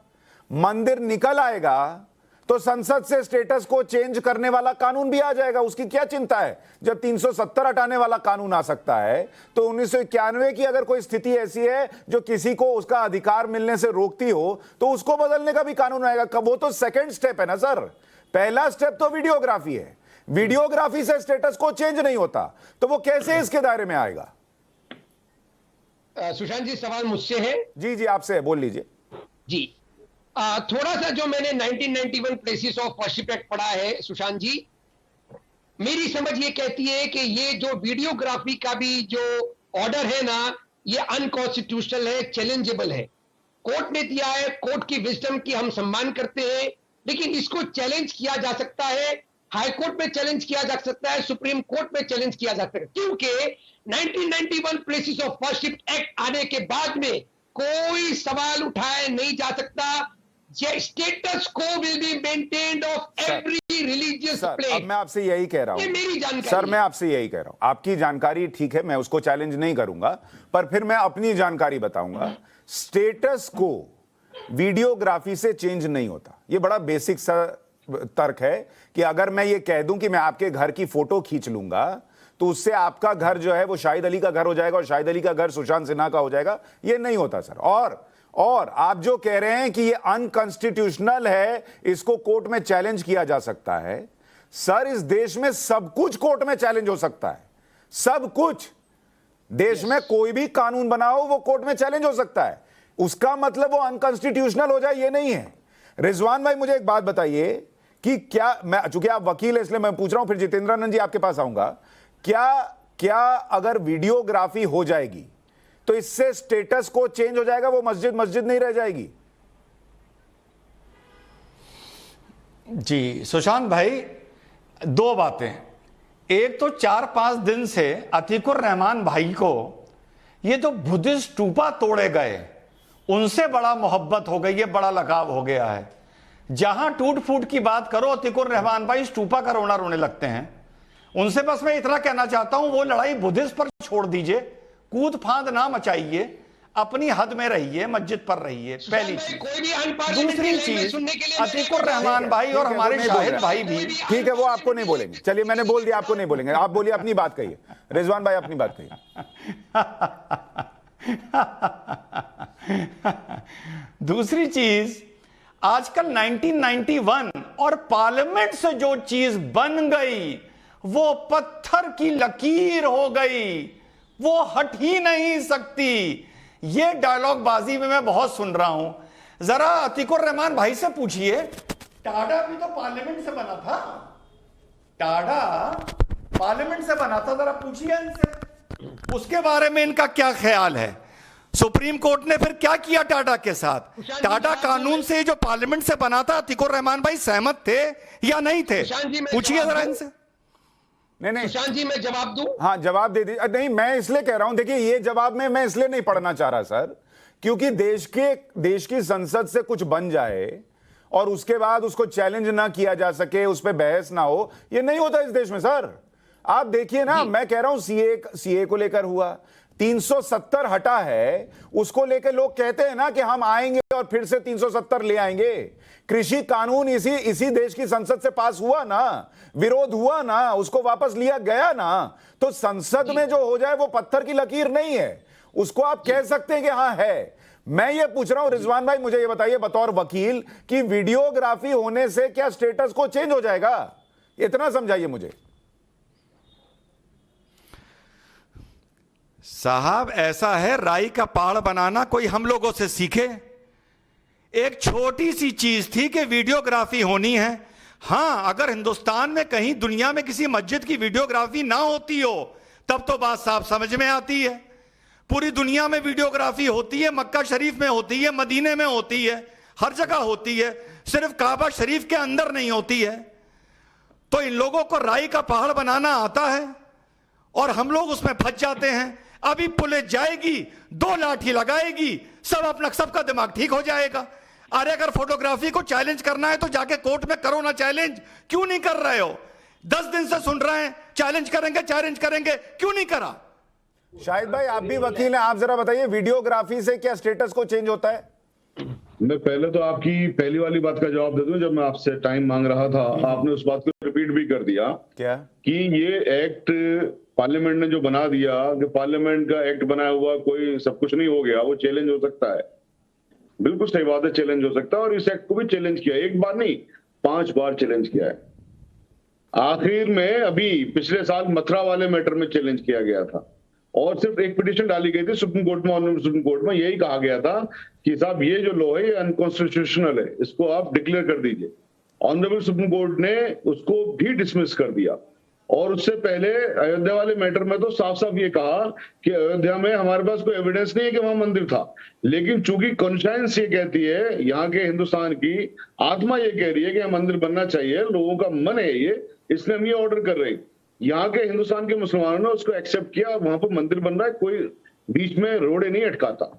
मंदिर निकल आएगा तो संसद से स्टेटस को चेंज करने वाला कानून भी आ जाएगा, उसकी क्या चिंता है? जब 370 हटाने वाला कानून आ सकता है, तो 1991 की अगर कोई स्थिति ऐसी है जो किसी को उसका अधिकार मिलने से रोकती हो, तो उसको बदलने का भी कानून आएगा। वो तो सेकंड स्टेप है ना सर। पहला स्टेप तो वीडियोग्राफी है। वीडियोग्राफी से स्टेटस को चेंज नहीं होता, तो वो कैसे इसके दायरे में आएगा? सुशांत जी सवाल मुझसे है? जी जी आपसे है, बोल लीजिए। जी थोड़ा सा जो मैंने 1991 प्लेसेस ऑफ वर्शिप एक्ट पढ़ा है सुशांत जी, मेरी समझ ये कहती है कि ये जो वीडियोग्राफी का भी जो ऑर्डर है ना, ये अनकॉन्स्टिट्यूशनल है, चैलेंजेबल है। कोर्ट ने दिया है, कोर्ट की विजडम की हम सम्मान करते हैं, लेकिन इसको चैलेंज किया जा सकता है, हाई कोर्ट में चैलेंज किया जा सकता है, सुप्रीम कोर्ट में चैलेंज किया जा सकता है, क्योंकि 1991 प्लेसेस ऑफ वर्शिप एक्ट आने के बाद में कोई सवाल उठाया नहीं जा सकता। स्टेटस को will be maintained of every religious place. अब मैं आपसे यही कह रहा हूं, ये मेरी जानकारी सर, मैं आपसे यही कह रहा हूं, आपकी जानकारी ठीक है, मैं उसको चैलेंज नहीं करूंगा, पर फिर मैं अपनी जानकारी बताऊंगा। स्टेटस को वीडियोग्राफी से चेंज नहीं होता। ये बड़ा बेसिक सा तर्क है कि अगर मैं ये कह दूं कि मैं आपके घर की फोटो खींच लूंगा, तो उससे आपका घर जो है वो शाहिद अली का घर हो जाएगा और शाहिद अली का घर सुशांत सिन्हा का हो जाएगा। ये नहीं होता सर। और आप जो कह रहे हैं कि ये अनकॉन्स्टिट्यूशनल है, इसको कोर्ट में चैलेंज किया जा सकता है। सर, इस देश में सब कुछ कोर्ट में चैलेंज हो सकता है, सब कुछ। देश में कोई भी कानून बनाओ वो कोर्ट में चैलेंज हो सकता है। उसका मतलब वो अनकॉन्स्टिट्यूशनल हो जाए ये नहीं है। रिजवान भाई मुझे एक बात बताइए कि क्या, मैं चूंकि आप वकील है इसलिए मैं पूछ रहा हूं, फिर जितेंद्रानंद जी आपके पास आऊंगा, क्या अगर वीडियोग्राफी हो जाएगी तो इससे स्टेटस को चेंज हो जाएगा, वो मस्जिद नहीं रह जाएगी? जी सुशांत भाई, 2 बातें। एक तो 4-5 दिन से अतीकुर रहमान भाई को ये जो बुद्धिस्ट स्तूपा तोड़े गए उनसे बड़ा मोहब्बत हो गई है, बड़ा लगाव हो गया है। जहां टूट फूट की बात करो अतीकुर रहमान भाई स्तूपा का रोना रोने लगते हैं। उनसे बस मैं इतना कहना चाहता हूं, वो लड़ाई बुद्धिस्ट पर छोड़ दीजिए, कूद फांद ना मचाइए, अपनी हद में रहिए, मस्जिद पर रहिए, पहली चीज। दूसरी चीज, अतीकुर रहमान भाई और हमारे शाहिद भाई भी, ठीक है, वो आपको नहीं बोलेंगे। चलिए मैंने बोल दिया, आपको नहीं बोलेंगे, आप बोलिए, अपनी बात कहिए। रिजवान भाई अपनी बात कहिए। दूसरी चीज, आजकल 1991 और पार्लियामेंट से जो चीज बन गई वो पत्थर की लकीर हो गई, वो हट ही नहीं सकती। ये डायलॉग बाजी में मैं बहुत सुन रहा हूं। जरा अतीकुर रहमान भाई से पूछिए, टाडा भी तो पार्लियामेंट से बना था। टाडा पार्लियामेंट से बना था, जरा पूछिए इनसे उसके बारे में इनका क्या ख्याल है। सुप्रीम कोर्ट ने फिर क्या किया टाटा के साथ? टाटा कानून से जो पार्लियामेंट से बना था, अतीकुर रहमान भाई सहमत थे या नहीं थे? पूछिए जरा इनसे। नहीं सुशांत जी, मैं जवाब दूं? हाँ जवाब दे दीजिए। नहीं, मैं इसलिए कह रहा हूं, देखिए ये जवाब में मैं इसलिए नहीं पढ़ना चाह रहा सर, क्योंकि देश की संसद से कुछ बन जाए और उसके बाद उसको चैलेंज ना किया जा सके, उस पर बहस ना हो, ये नहीं होता इस देश में सर। आप देखिए ना, मैं कह रहा हूं सीए को लेकर हुआ, 370 हटा है, उसको लेकर लोग कहते हैं ना कि हम आएंगे और फिर से 370 ले आएंगे। कृषि कानून इसी देश की संसद से पास हुआ ना, विरोध हुआ ना, उसको वापस लिया गया ना। तो संसद में जो हो जाए वो पत्थर की लकीर नहीं है, उसको आप कह सकते हैं कि हाँ है। मैं ये पूछ रहा हूं रिजवान भाई, मुझे ये बताइए बतौर वकील कि वीडियोग्राफी होने से क्या स्टेटस को चेंज हो जाएगा? इतना समझाइए मुझे साहब। ऐसा है, राई का पहाड़ बनाना कोई हम लोगों से सीखे। एक छोटी सी चीज थी कि वीडियोग्राफी होनी है। हां, अगर हिंदुस्तान में कहीं दुनिया में किसी मस्जिद की वीडियोग्राफी ना होती हो तब तो बात साफ समझ में आती है। पूरी दुनिया में वीडियोग्राफी होती है, मक्का शरीफ में होती है, मदीने में होती है, हर जगह होती है, सिर्फ काबा शरीफ के अंदर नहीं होती है। तो इन लोगों को राई का पहाड़ बनाना आता है और हम लोग उसमें फंस जाते हैं। अभी पुलिस जाएगी, 2 लाठी लगाएगी, सबका दिमाग ठीक हो जाएगा। अरे अगर फोटोग्राफी को चैलेंज करना है तो जाके कोर्ट में करो ना चैलेंज, क्यों नहीं कर रहे हो? 10 दिन से सुन रहे हैं चैलेंज करेंगे, क्यों नहीं करा? शाहिद भाई आप भी वकील हैं, आप जरा बताइए वीडियोग्राफी से क्या स्टेटस को चेंज होता है? मैं पहले तो आपकी पहली वाली बात का जवाब दे दूं। जब मैं आपसे टाइम मांग रहा था, आपने उस बात को रिपीट भी कर दिया क्या कि ये एक्ट पार्लियामेंट ने जो बना दिया कि पार्लियामेंट का एक्ट बनाया हुआ कोई सब कुछ नहीं हो गया, वो चैलेंज हो सकता है। बिल्कुल सही बात है, चैलेंज हो सकता है। और इस एक्ट को भी चैलेंज किया, एक बार नहीं 5 बार चैलेंज किया है। आखिर में अभी पिछले साल मथुरा वाले मैटर में चैलेंज किया गया था और सिर्फ एक पिटीशन डाली गई थी सुप्रीम कोर्ट में। ऑनरेबल सुप्रीम कोर्ट में यही कहा गया था कि साहब ये जो लॉ है ये अनकॉन्स्टिट्यूशनल है, इसको आप डिक्लेयर कर दीजिए। ऑनरेबल सुप्रीम कोर्ट ने उसको भी डिसमिस कर दिया। और उससे पहले अयोध्या वाले मैटर में तो साफ साफ ये कहा कि अयोध्या में हमारे पास कोई एविडेंस नहीं है कि वहां मंदिर था, लेकिन चूंकि कॉन्शियंस ये कहती है, यहाँ के हिंदुस्तान की आत्मा ये कह रही है कि यहाँ मंदिर बनना चाहिए, लोगों का मन है ये, इसलिए हम ये ऑर्डर कर रहे हैं। यहाँ के हिंदुस्तान के मुसलमानों ने उसको एक्सेप्ट किया और वहां पर मंदिर बन रहा है, कोई बीच में रोड़े नहीं अटकाता।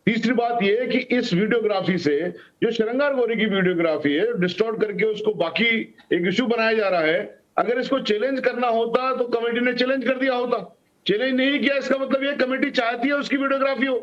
तीसरी बात यह है कि इस वीडियोग्राफी से जो श्रृंगार गौरी की वीडियोग्राफी है डिस्टॉर्ट करके उसको बाकी एक इश्यू बनाया जा रहा है। अगर इसको चैलेंज करना होता तो कमेटी ने चैलेंज कर दिया होता। चैलेंज नहीं किया, इसका मतलब ये कमेटी चाहती है उसकी वीडियोग्राफी हो।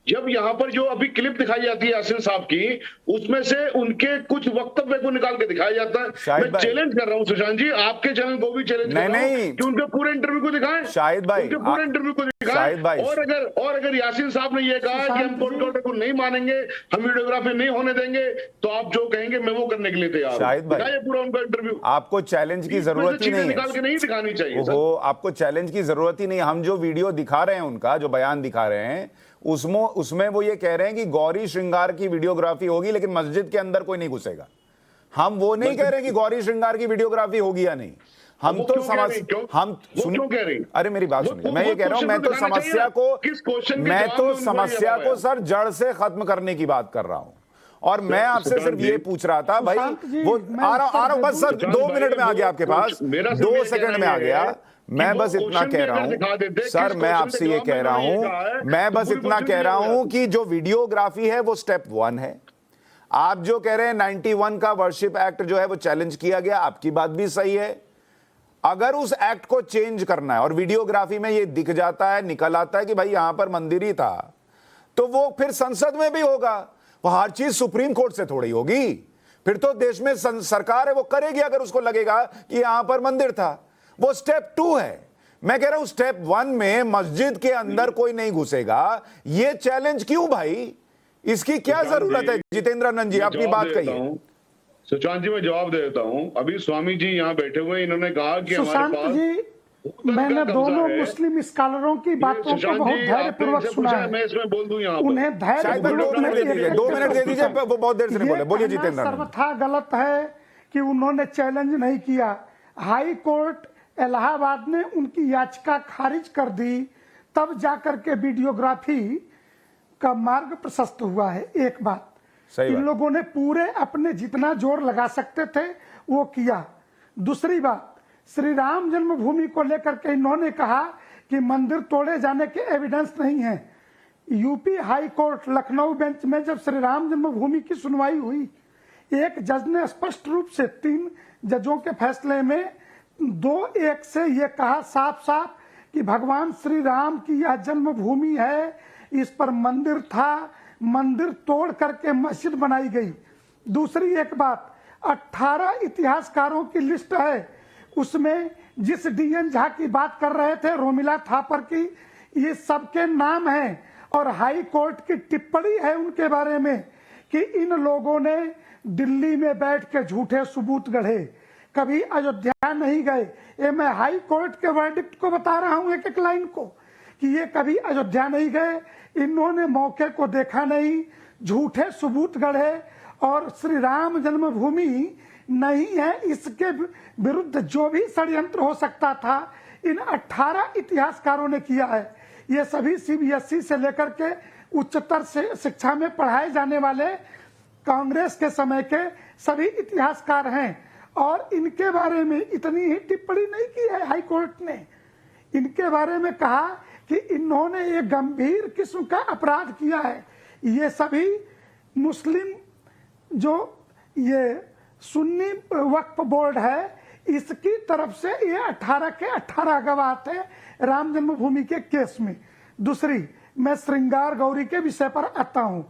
जब यहाँ पर जो अभी क्लिप दिखाई जाती है यासीन साहब की, उसमें से उनके कुछ वक्तव्य को निकाल के दिखाया जाता है। मैं चैलेंज कर रहा हूँ सुशांत जी, आपके चैनल को भी चैलेंज कर रहा हूं कि उनके पूरे इंटरव्यू को दिखाएं। शाहिद भाई उनके पूरे इंटरव्यू को दिखाएं। और अगर यासीन साहब ने ये कहा कि हम कोर्ट ऑर्डर को नहीं मानेंगे, हम वीडियोग्राफी नहीं होने देंगे, तो आप जो कहेंगे मैं वो करने के लिए तैयार हूं। शाहिद भाई पूरा उनका इंटरव्यू। आपको चैलेंज की जरूरत ही नहीं है, निकाल के नहीं दिखानी चाहिए। आपको चैलेंज की जरूरत ही नहीं। हम जो वीडियो दिखा रहे हैं, उनका जो बयान दिखा रहे हैं, उसमें वो ये कह रहे हैं कि गौरी श्रृंगार की वीडियोग्राफी होगी लेकिन मस्जिद के अंदर कोई नहीं घुसेगा। हम वो नहीं कह रहे कि गौरी श्रृंगार की वीडियोग्राफी होगी या नहीं। हम तो अरे मेरी बात सुनिए, मैं ये कह रहा हूं, मैं तो समस्या को सर जड़ से खत्म करने की बात कर रहा हूं। और मैं आपसे सिर्फ ये पूछ रहा था भाई, वो आ रहा हूं बस सर, 2 मिनट में आ गया आपके पास, 2 सेकंड में आ गया। मैं बस इतना कह रहा हूं सर, मैं आपसे ये कह रहा हूं, मैं बस इतना कह रहा हूं कि जो वीडियोग्राफी है वो स्टेप 1 है। आप जो कह रहे हैं 91 का वर्शिप एक्ट जो है वो चैलेंज किया गया, आपकी बात भी सही है। अगर उस एक्ट को चेंज करना है और वीडियोग्राफी में ये दिख जाता है, निकल आता है कि भाई यहां पर मंदिर ही था, तो वो फिर संसद में भी होगा। वो हर चीज सुप्रीम कोर्ट से थोड़ी होगी। फिर तो देश में सरकार है, वो करेगी अगर उसको लगेगा कि यहां पर मंदिर था। वो स्टेप 2 है। मैं कह रहा हूं स्टेप 1 में मस्जिद के अंदर कोई नहीं घुसेगा, ये चैलेंज क्यों भाई? इसकी क्या जरूरत है? जितेंद्र आनंद जी अपनी बात कहिए। सुशांत जी मैं जवाब दे देता हूं। अभी स्वामी जी यहाँ बैठे हुए, इन्होंने कहा कि सुशांत जी, मैंने दोनों मुस्लिम स्कॉलरों की बातों को बहुत धैर्यपूर्वक सुना है। मैं इसमें बोल दूं यहाँ उन्हें धैर्य 2 मिनट दे दीजिए, वो बहुत देर से नहीं बोले। बोलिए जितेंद्र। सर्वथा गलत है कि उन्होंने चैलेंज नहीं किया। हाई कोर्ट इलाहाबाद ने उनकी याचिका खारिज कर दी, तब जाकर के वीडियोग्राफी का मार्ग प्रशस्त हुआ है। एक बात, इन लोगों ने पूरे अपने जितना जोर लगा सकते थे वो किया। दूसरी बात, श्री राम जन्मभूमि को लेकर के इन्होंने कहा कि मंदिर तोड़े जाने के एविडेंस नहीं है। UP high court Lucknow bench में जब श्री राम जन्मभूमि की सुनवाई हुई, एक जज ने स्पष्ट रूप से 3 जजों के फैसले में 2-1 से ये कहा साफ साफ कि भगवान श्री राम की यह जन्मभूमि है, इस पर मंदिर था, मंदिर तोड़ करके मस्जिद बनाई गई। दूसरी एक बात, 18 इतिहासकारों की लिस्ट है, उसमें जिस डीएन झा की बात कर रहे थे, रोमिला थापर की, ये सबके नाम हैं और हाई कोर्ट की टिप्पणी है उनके बारे में कि इन लोगों ने दिल्ली में बैठ के झूठे सबूत गढ़े, कभी अयोध्या नहीं गए। ये मैं हाई कोर्ट के वर्डिक्ट को बता रहा हूं एक एक लाइन को कि ये कभी अयोध्या नहीं गए, इन्होंने मौके को देखा नहीं, झूठे सबूत गढ़े और श्री राम जन्मभूमि नहीं है, इसके विरुद्ध जो भी षड्यंत्र हो सकता था इन 18 इतिहासकारों ने किया है। ये सभी सीबीएसई से लेकर के उच्चतर शिक्षा में पढ़ाए जाने वाले कांग्रेस के समय के सभी इतिहासकार हैं और इनके बारे में इतनी ही टिप्पणी नहीं की है हाई कोर्ट ने। इनके बारे में कहा कि इन्होंने एक गंभीर किस्म का अपराध किया है। ये सभी मुस्लिम जो ये सुन्नी वक्फ बोर्ड है, इसकी तरफ से ये 18 के 18 गवाह थे राम जन्मभूमि के केस में। दूसरी, मैं श्रृंगार गौरी के विषय पर आता हूं,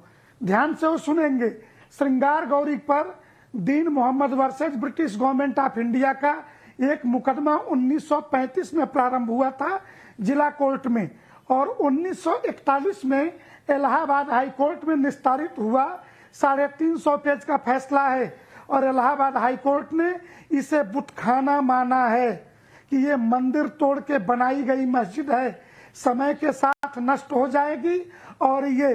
ध्यान से वो सुनेंगे। श्रृंगार गौरी पर Deen Mohammad versus British government of India का एक मुकदमा 1935 में प्रारंभ हुआ था जिला कोर्ट में और 1941 में इलाहाबाद हाई कोर्ट में निस्तारित हुआ। 350 पेज का फैसला है और इलाहाबाद हाई कोर्ट ने इसे बुतखाना माना है कि ये मंदिर तोड़ के बनाई गई मस्जिद है, समय के साथ नष्ट हो जाएगी और ये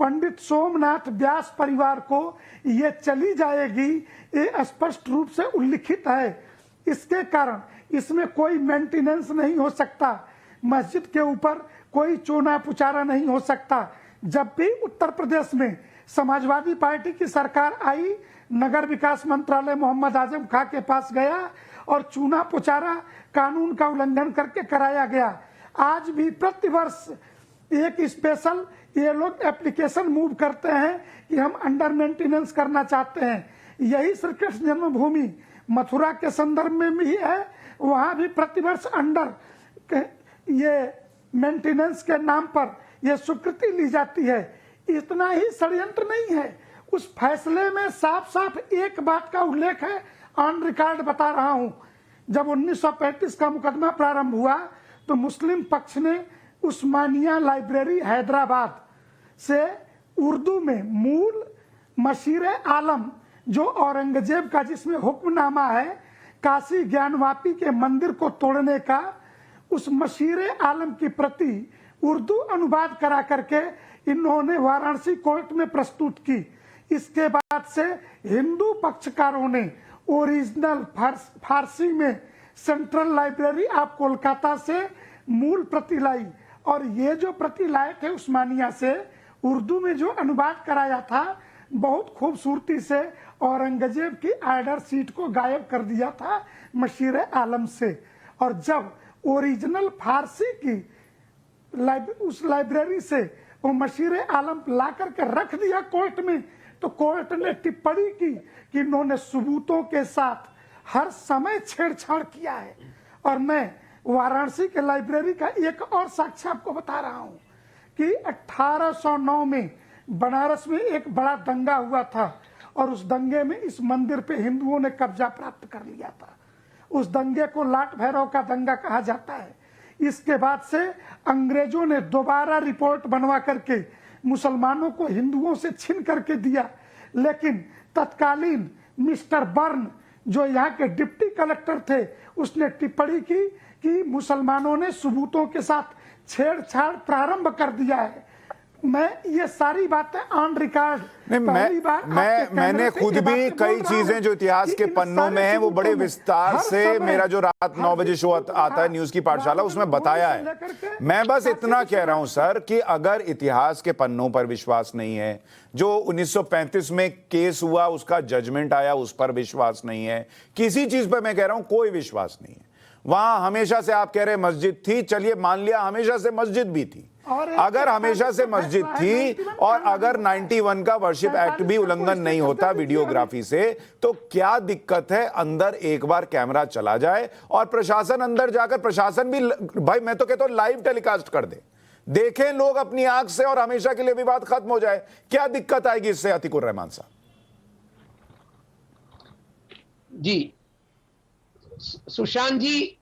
पंडित सोमनाथ व्यास परिवार को ये चली जाएगी, ये स्पष्ट रूप से उल्लिखित है। इसके कारण इसमें कोई मेंटेनेंस नहीं हो सकता, मस्जिद के ऊपर कोई चोना पुचारा नहीं हो सकता। जब भी उत्तर प्रदेश में समाजवादी पार्टी की सरकार आई, नगर विकास मंत्रालय मोहम्मद आजम खां के पास गया और चूना पुचारा कानून का उल्लंघन करके कराया गया। आज भी प्रतिवर्ष एक स्पेशल ये लोग एप्लीकेशन मूव करते हैं कि हम अंडर मेंटेनेंस करना चाहते हैं। यही श्री कृष्ण जन्मभूमि मथुरा के संदर्भ में भी है, वहां भी प्रतिवर्ष अंडर ये मेंटेनेंस के नाम पर यह स्वीकृति ली जाती है। इतना ही षड्यंत्र नहीं है, उस फैसले में साफ साफ एक बात का उल्लेख है, ऑन रिकॉर्ड बता रहा हूं। जब 1935 का मुकदमा प्रारंभ हुआ तो मुस्लिम पक्ष ने उस्मानिया लाइब्रेरी हैदराबाद से उर्दू में मूल मशीर आलम जो औरंगजेब का जिसमें हुक्मनामा है काशी ज्ञानवापी के मंदिर को तोड़ने का, उस मशीर आलम की प्रति उर्दू अनुवाद करा करके इन्होंने वाराणसी कोर्ट में प्रस्तुत की। इसके बाद से हिंदू पक्षकारों ने ओरिजिनल फारसी में सेंट्रल लाइब्रेरी ऑफ कोलकाता से मूल प्रति लाई और ये जो प्रति लाए थे उस्मानिया से, उर्दू में जो अनुवाद कराया था बहुत खूबसूरती से औरंगजेब की आर्डर सीट को गायब कर दिया था मशीर आलम से। और जब ओरिजिनल फारसी की उस लाइब्रेरी से वो मशीर आलम ला करके रख दिया कोर्ट में, तो कोर्ट ने टिप्पणी की कि इन्होंने सबूतों के साथ हर समय छेड़छाड़ किया है। और मैं वाराणसी के लाइब्रेरी का एक और साक्ष्य आपको बता रहा हूं कि 1809 में बनारस में एक बड़ा दंगा हुआ था और उस दंगे में इस मंदिर पे हिंदुओं ने कब्जा प्राप्त कर लिया था। उस दंगे को लाट भैरव का दंगा कहा जाता है। इसके बाद से अंग्रेजों ने दोबारा रिपोर्ट बनवा करके मुसलमानों को हिंदुओं से छीन करके दिया, लेकिन तत्कालीन मिस्टर बर्न जो यहाँ के डिप्टी कलेक्टर थे उसने टिप्पणी की कि मुसलमानों ने सबूतों के साथ छेड़छाड़ प्रारंभ कर दिया है। मैं ये सारी बातें ऑन रिकॉर्ड नहीं, मैंने खुद भी कई चीजें जो इतिहास के पन्नों में हैं वो बड़े विस्तार से, मेरा जो रात 9 बजे शो आता है न्यूज की पाठशाला, उसमें बताया है। मैं बस इतना कह रहा हूं सर कि अगर इतिहास के पन्नों पर विश्वास नहीं है, जो 1935 में केस हुआ उसका जजमेंट आया उस पर विश्वास नहीं है, किसी चीज पर मैं कह रहा हूं कोई विश्वास नहीं है। वहां हमेशा से आप कह रहे मस्जिद थी, चलिए मान लिया हमेशा से मस्जिद भी थी। अगर हमेशा से मस्जिद थी और अगर 91 का वर्शिप एक्ट भी उल्लंघन नहीं होता वीडियोग्राफी से, तो क्या दिक्कत है अंदर एक बार कैमरा चला जाए और प्रशासन अंदर जाकर, प्रशासन भी भाई मैं तो कहता हूं लाइव टेलीकास्ट कर दे, देखें लोग अपनी आंख से और हमेशा के लिए विवाद खत्म हो जाए। क्या दिक्कत आएगी इससे अतीकुर रहमान साहब? जी सुशांत जी,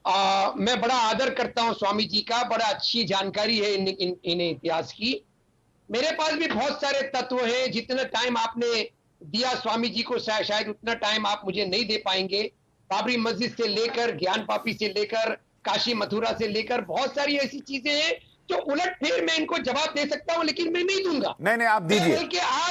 मैं बड़ा आदर करता हूं स्वामी जी का, बड़ा अच्छी जानकारी है इन इतिहास की। मेरे पास भी बहुत सारे तत्व हैं, जितना टाइम आपने दिया स्वामी जी को शायद उतना टाइम आप मुझे नहीं दे पाएंगे। बाबरी मस्जिद से लेकर, ज्ञान पापी से लेकर, काशी मथुरा से लेकर बहुत सारी ऐसी चीजें हैं जो उलट फिर मैं इनको जवाब दे सकता हूं, लेकिन मैं नहीं दूंगा। नहीं आप दीजिए।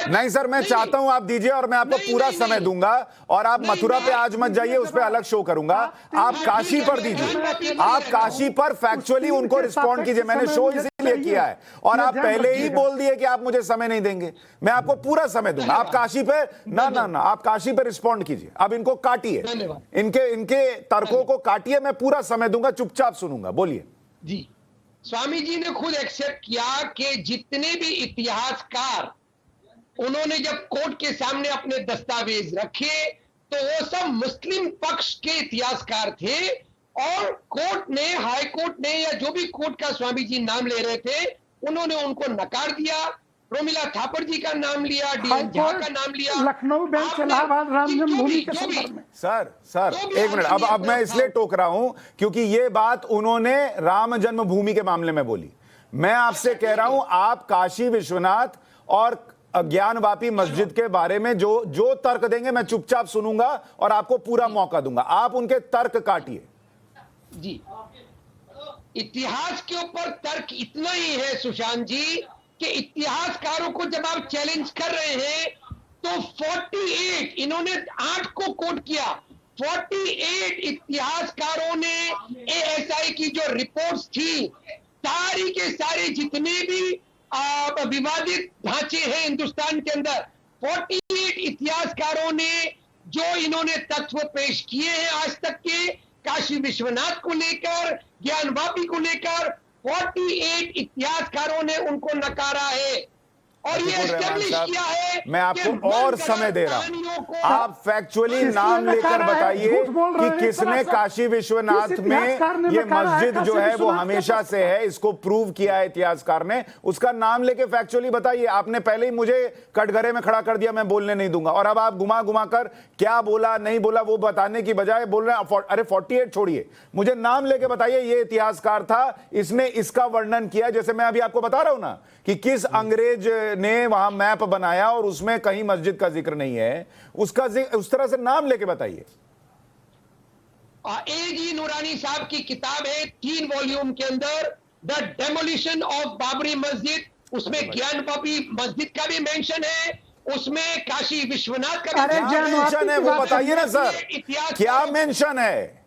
नहीं सर, मैं चाहता हूं आप दीजिए और मैं आपको पूरा समय दूंगा। और आप मथुरा पे आज मत जाइए, उस पर अलग शो करूंगा। आप काशी पर दीजिए, आप काशी पर फैक्चुअली उनको रिस्पॉन्ड कीजिए। मैंने शो इसीलिए किया है और आप पहले ही बोल दिए कि आप मुझे समय नहीं देंगे। मैं आपको पूरा समय दूंगा। आप काशी पे ना आप काशी पे रिस्पॉन्ड कीजिए। अब इनको काटिए, इनके तर्कों को काटिए, मैं पूरा समय दूंगा, चुपचाप सुनूंगा। बोलिए। जी, स्वामी जी ने खुद एक्सेप्ट किया कि जितने भी इतिहासकार उन्होंने जब कोर्ट के सामने अपने दस्तावेज रखे तो वो सब मुस्लिम पक्ष के इतिहासकार थे, और कोर्ट ने, हाई कोर्ट ने, या जो भी कोर्ट का स्वामी जी नाम ले रहे थे, उन्होंने उनको नकार दिया। रोमिला थापर जी का नाम लिया, डीएन झा का नाम लिया, लखनऊ बेंच, इलाहाबाद राम जन्मभूमि के संदर्भ में। सर एक मिनट, अब मैं इसलिए टोक रहा हूं क्योंकि ये बात उन्होंने राम जन्मभूमि के मामले में बोली। मैं आपसे कह रहा हूं आप काशी विश्वनाथ और ज्ञानवापी मस्जिद के बारे में जो तर्क देंगे मैं चुपचाप सुनूंगा और आपको पूरा मौका दूंगा। आप उनके तर्क काटिए। जी, इतिहास के ऊपर तर्क इतना ही है सुशांत जी कि इतिहासकारों को जब आप चैलेंज कर रहे हैं तो 48, इन्होंने 8 को कोट किया, 48 इतिहासकारों ने एएसआई की जो रिपोर्ट्स थी, सारी के सारे जितने भी विवादित ढांचे हैं हिंदुस्तान के अंदर, 48 इतिहासकारों ने जो इन्होंने तत्व पेश किए हैं आज तक के, काशी विश्वनाथ को लेकर, ज्ञानवापी को लेकर, 48 इतिहासकारों ने उनको नकारा है और ये एस्टेब्लिश किया है। मैं आपको और समय दे रहा हूं, आप फैक्चुअली नाम लेकर बताइए कि किसने काशी विश्वनाथ में ये मस्जिद जो है वो हमेशा से है, इसको प्रूव किया है इतिहासकार ने, उसका नाम लेके फैक्चुअली बताइए। आपने पहले ही मुझे कटघरे में खड़ा कर दिया, मैं बोलने नहीं दूंगा, और अब आप घुमा घुमा कर क्या बोला नहीं बोला वो बताने की बजाय बोल रहे हैं अरे 48 छोड़िए, मुझे नाम लेके बताइए ये इतिहासकार था, इसने इसका वर्णन किया। जैसे मैं अभी आपको बता रहा हूं ना कि किस अंग्रेज ने वहां मैप बनाया और उसमें कहीं मस्जिद का जिक्र नहीं है, उसका उस तरह से नाम लेके बताइए। एजी नूरानी साहब की किताब है 3 वॉल्यूम के अंदर, द डेमोलिशन ऑफ बाबरी मस्जिद, उसमें ज्ञानवापी मस्जिद का भी मेंशन है, उसमें काशी विश्वनाथ का भी मेंशन है, वो बताइए ना सर, क्या मेंशन है?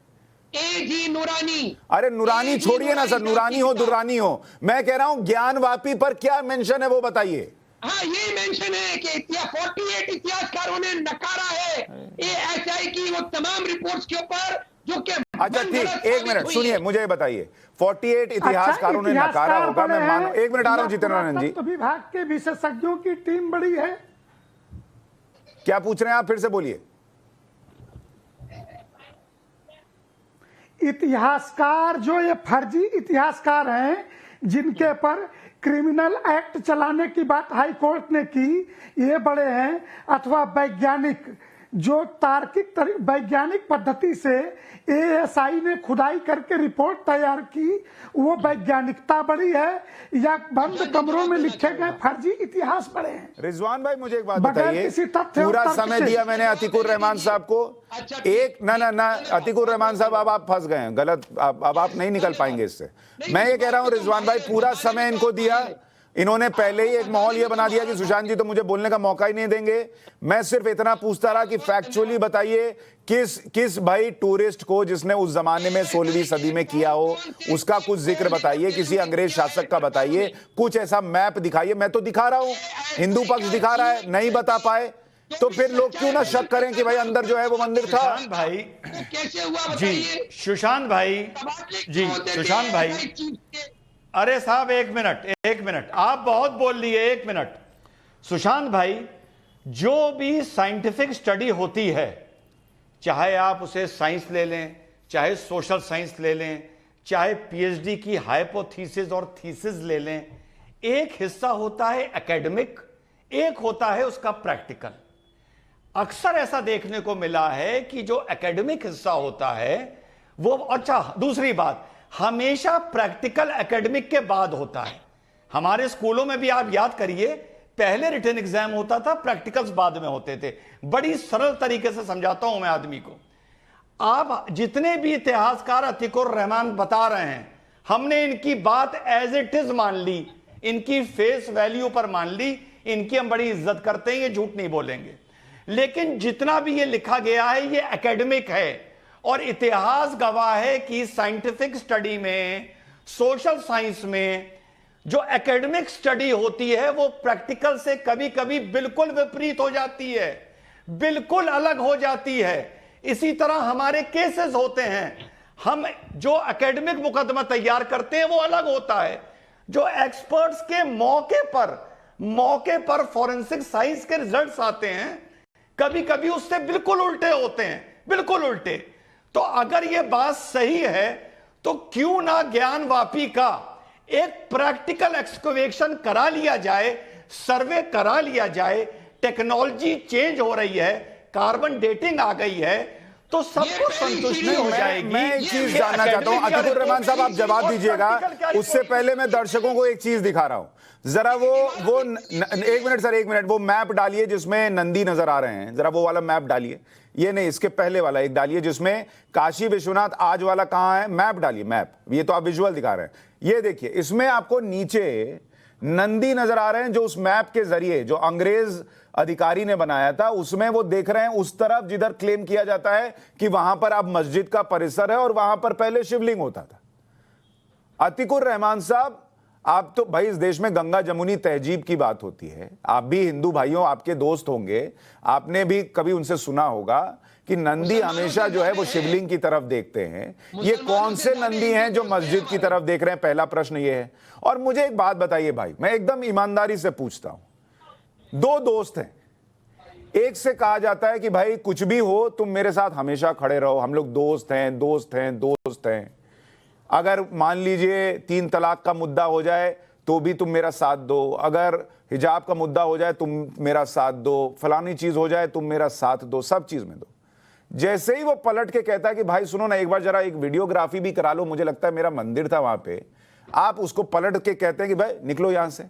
एजी नूरानी। अरे नूरानी छोड़िए ना सर, नूरानी हो दुरानी हो, मैं कह रहा हूं ज्ञानवापी पर क्या मेंशन है वो बताइए। हाँ, ये मेंशन है कि 48 इतिहासकारों ने नकारा है एएसआई की वो तमाम रिपोर्ट्स के ऊपर जो कि। अच्छा ठीक, एक मिनट सुनिए, मुझे बताइए 48 इतिहासकारों ने नकारा होगा, मैं मानो। एक मिनट आ रहा हूं जितेंद्र जी। विभाग के विशेषज्ञों की टीम बड़ी है। क्या पूछ रहे हैं आप, फिर से बोलिए। इतिहासकार जो ये फर्जी इतिहासकार हैं, जिनके पर क्रिमिनल एक्ट चलाने की बात हाई कोर्ट ने की, ये बड़े हैं, अथवा वैज्ञानिक जो तार्किक वैज्ञानिक पद्धति से एएसआई ने खुदाई करके रिपोर्ट तैयार की, वो वैज्ञानिकता बड़ी है या बंद कमरों में लिखे गए फर्जी इतिहास बड़े हैं? रिजवान भाई मुझे एक बात बताइए, पूरा समय दिया मैंने अतीकुर रहमान साहब को, एक ना अतीकुर रहमान साहब अब आप फंस गए हैं, गलत, अब आप नहीं निकल पाएंगे इससे। मैं ये कह रहा हूं रिजवान भाई, पूरा समय इनको दिया, इन्होंने पहले ही एक माहौल ये बना दिया कि सुशांत जी तो मुझे बोलने का मौका ही नहीं देंगे। मैं सिर्फ इतना पूछता रहा कि फैक्चुअली बताइए किस भाई टूरिस्ट को जिसने उस जमाने में 16वीं सदी में किया हो उसका कुछ जिक्र बताइए, किसी अंग्रेज शासक का बताइए, कुछ ऐसा मैप दिखाइए। मैं तो दिखा रहा हूं, हिंदू पक्ष दिखा रहा है, नहीं बता पाए तो फिर लोग क्यों ना शक करें कि भाई अंदर जो है वो मंदिर था। सुशांत भाई कैसे हुआ जी, बताइए। सुशांत भाई जी, सुशांत भाई, अरे साहब एक मिनट, आप बहुत बोल लिए, एक मिनट। सुशांत भाई, जो भी साइंटिफिक स्टडी होती है, चाहे आप उसे साइंस ले लें, चाहे सोशल साइंस ले लें, चाहे पीएचडी की हाइपोथीसिस और थीसिस ले लें, एक हिस्सा होता है एकेडमिक, एक होता है उसका प्रैक्टिकल। अक्सर ऐसा देखने को मिला है कि जो एकेडमिक हिस्सा होता है वो, अच्छा दूसरी बात, हमेशा प्रैक्टिकल एकेडमिक के बाद होता है। हमारे स्कूलों में भी आप याद करिए, पहले रिटन एग्जाम होता था, प्रैक्टिकल्स बाद में होते थे। बड़ी सरल तरीके से समझाता हूं मैं आदमी को। आप जितने भी इतिहासकार अतीकुर रहमान बता रहे हैं, हमने इनकी बात एज इट इज मान ली, इनकी फेस वैल्यू पर मान ली, इनकी हम बड़ी इज्जत करते हैं, ये झूठ नहीं बोलेंगे। लेकिन जितना भी ये लिखा गया है ये एकेडमिक है, और इतिहास गवाह है कि साइंटिफिक स्टडी में, सोशल साइंस में जो एकेडमिक स्टडी होती है वो प्रैक्टिकल से कभी कभी बिल्कुल विपरीत हो जाती है, बिल्कुल अलग हो जाती है। इसी तरह हमारे केसेस होते हैं, हम जो एकेडमिक मुकदमा तैयार करते हैं वो अलग होता है, जो एक्सपर्ट्स के मौके पर फॉरेंसिक साइंस के रिजल्ट्स आते हैं कभी कभी उससे बिल्कुल उल्टे होते हैं, बिल्कुल उल्टे। तो अगर यह बात सही है तो क्यों ना ज्ञानवापी का एक प्रैक्टिकल एक्सकवेशन करा लिया जाए, सर्वे करा लिया जाए। टेक्नोलॉजी चेंज हो रही है, कार्बन डेटिंग आ गई है, तो सबको संतुष्टि हो जाएगी। मैं एक चीज जानना चाहता हूं, अतीकुर रहमान साहब आप जवाब दीजिएगा, उससे पहले मैं दर्शकों को एक चीज दिखा रहा हूं। जरा वो एक मिनट सर, एक मिनट, वो मैप डालिए जिसमें नंदी नजर आ रहे हैं, जरा वो वाला मैप डालिए। ये नहीं, इसके पहले वाला एक डालिए जिसमें काशी विश्वनाथ आज वाला कहां है, मैप डालिए, मैप। ये तो आप विजुअल दिखा रहे हैं, ये देखिए, इसमें आपको नीचे नंदी नजर आ रहे हैं जो उस मैप के जरिए जो अंग्रेज अधिकारी ने बनाया था उसमें वो देख रहे हैं उस तरफ जिधर क्लेम किया जाता है कि वहां पर अब मस्जिद का परिसर है और वहां पर पहले शिवलिंग होता था। अतीकुर रहमान साहब, आप तो भाई इस देश में गंगा जमुनी तहजीब की बात होती है, आप भी हिंदू भाइयों, आपके दोस्त होंगे, आपने भी कभी उनसे सुना होगा कि नंदी हमेशा जो है वो शिवलिंग की तरफ देखते हैं। ये कौन से नंदी हैं जो मस्जिद की तरफ देख रहे हैं, पहला प्रश्न ये है। और मुझे एक बात बताइए भाई, मैं एकदम ईमानदारी से पूछता हूं, दो दोस्त हैं, एक से कहा जाता है कि भाई कुछ भी हो तुम मेरे साथ हमेशा खड़े रहो, हम लोग दोस्त हैं, दोस्त हैं, दोस्त हैं, अगर मान लीजिए 3 तलाक का मुद्दा हो जाए तो भी तुम मेरा साथ दो, अगर हिजाब का मुद्दा हो जाए तुम मेरा साथ दो, फलानी चीज हो जाए तुम मेरा साथ दो, सब चीज में दो। जैसे ही वो पलट के कहता है कि भाई सुनो ना, एक बार जरा एक वीडियोग्राफी भी करा लो, मुझे लगता है मेरा मंदिर था वहां पे, आप उसको पलट के कहते हैं कि भाई निकलो यहां से,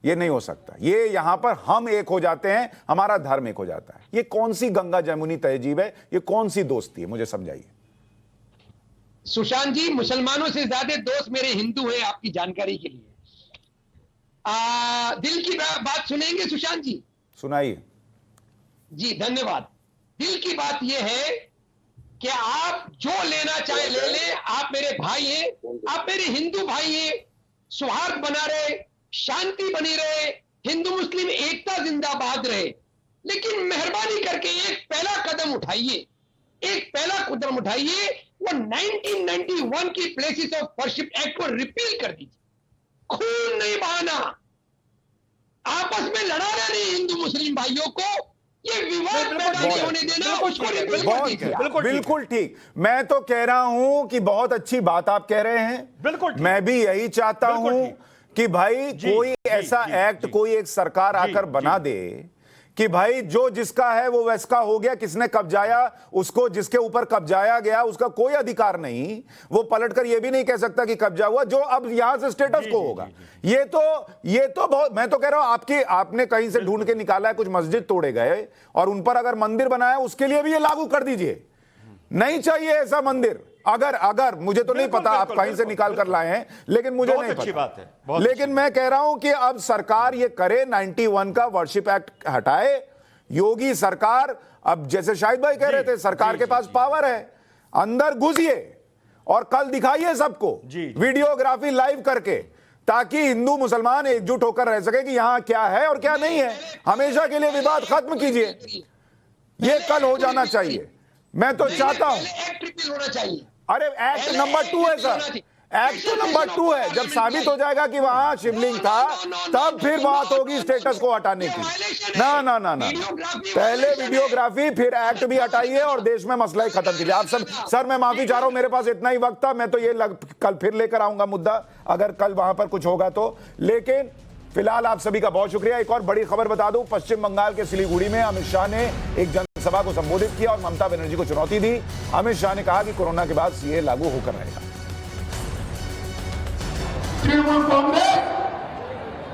ये नहीं हो सकता, ये यहां पर हम एक हो जाते हैं, हमारा धर्म एक हो जाता है। ये कौन सी गंगा जमुनी तहजीब है, ये कौन सी दोस्ती है, मुझे समझाइए। सुशांत जी, मुसलमानों से ज्यादा दोस्त मेरे हिंदू हैं, आपकी जानकारी के लिए। दिल की बात सुनेंगे सुशांत जी? सुनाइए जी, धन्यवाद। दिल की बात यह है कि आप जो लेना चाहे ले लें, आप मेरे भाई हैं, आप मेरे हिंदू भाई हैं, सौहार्द बना रहे, शांति बनी रहे, हिंदू मुस्लिम एकता जिंदाबाद रहे। लेकिन मेहरबानी करके एक पहला कदम उठाइए, एक पहला कदम उठाइए, वो 1991 की प्लेसेस ऑफ वर्शिप एक्ट को रिपील कर दीजिए। खून नहीं बहाना, आपस में लड़ाना नहीं हिंदू मुस्लिम भाइयों को, ये विवाद पैदा नहीं होने देना, उसको रिपील कर दीजिए। बिल्कुल ठीक, मैं तो कह रहा हूं कि बहुत अच्छी बात आप कह रहे हैं, बिल्कुल मैं भी यही चाहता हूं कि भाई कोई ऐसा एक्ट कोई एक सरकार आकर बना दे कि भाई जो जिसका है वो वैसका हो गया, किसने कब्जाया उसको, जिसके ऊपर कब्जाया गया उसका कोई अधिकार नहीं, वो पलटकर ये भी नहीं कह सकता कि कब्जा हुआ, जो अब यहां से स्टेटस को होगा। ये तो बहुत, मैं तो कह रहा हूं आपने कहीं से ढूंढ के निकाला है, कुछ मस्जिद तोड़े गए और उन पर अगर मंदिर बनाया उसके लिए भी ये लागू कर दीजिए। नहीं चाहिए ऐसा मंदिर, अगर मुझे तो नहीं बिल्कुल, पता आप बिल्कुल, कहीं से बिल्कुल, निकाल कर लाए हैं, लेकिन मुझे बहुत नहीं अच्छी पता। बात है, बहुत लेकिन मैं कह रहा हूं कि अब सरकार ये करे, 91 का वर्शिप एक्ट हटाए। योगी सरकार, अब जैसे शाहिद भाई कह रहे थे, सरकार के पास पावर है, अंदर घुसिए और कल दिखाइए सबको वीडियोग्राफी लाइव करके, ताकि हिंदू मुसलमान एकजुट होकर रह सके कि यहां क्या है और क्या नहीं है। हमेशा के लिए विवाद खत्म कीजिए, ये कल हो जाना चाहिए। मैं तो चाहता हूं, एक्ट रिपील होना चाहिए। अरे एक्ट नंबर 2 है सर, एक्ट तो नंबर 2 है। जब साबित हो जाएगा कि वहां शिवलिंग था, तब फिर बात होगी स्टेटस को हटाने की। ना ना ना ना, पहले वीडियोग्राफी, फिर एक्ट भी हटाइए और देश में मसला ही खत्म कीजिए। आप सब, सर मैं माफी चाह रहा हूं, मेरे पास इतना ही वक्त था। मैं तो ये कल फिर लेकर आऊंगा मुद्दा, अगर कल वहां पर कुछ होगा तो। लेकिन फिलहाल आप सभी का बहुत शुक्रिया। एक और बड़ी खबर बता दूं, पश्चिम बंगाल के सिलीगुड़ी में अमित शाह ने एक जनसभा को संबोधित किया और ममता बनर्जी को चुनौती दी। अमित शाह ने कहा कि कोरोना के बाद सीए लागू होकर रहेगा। तृणमूल कांग्रेस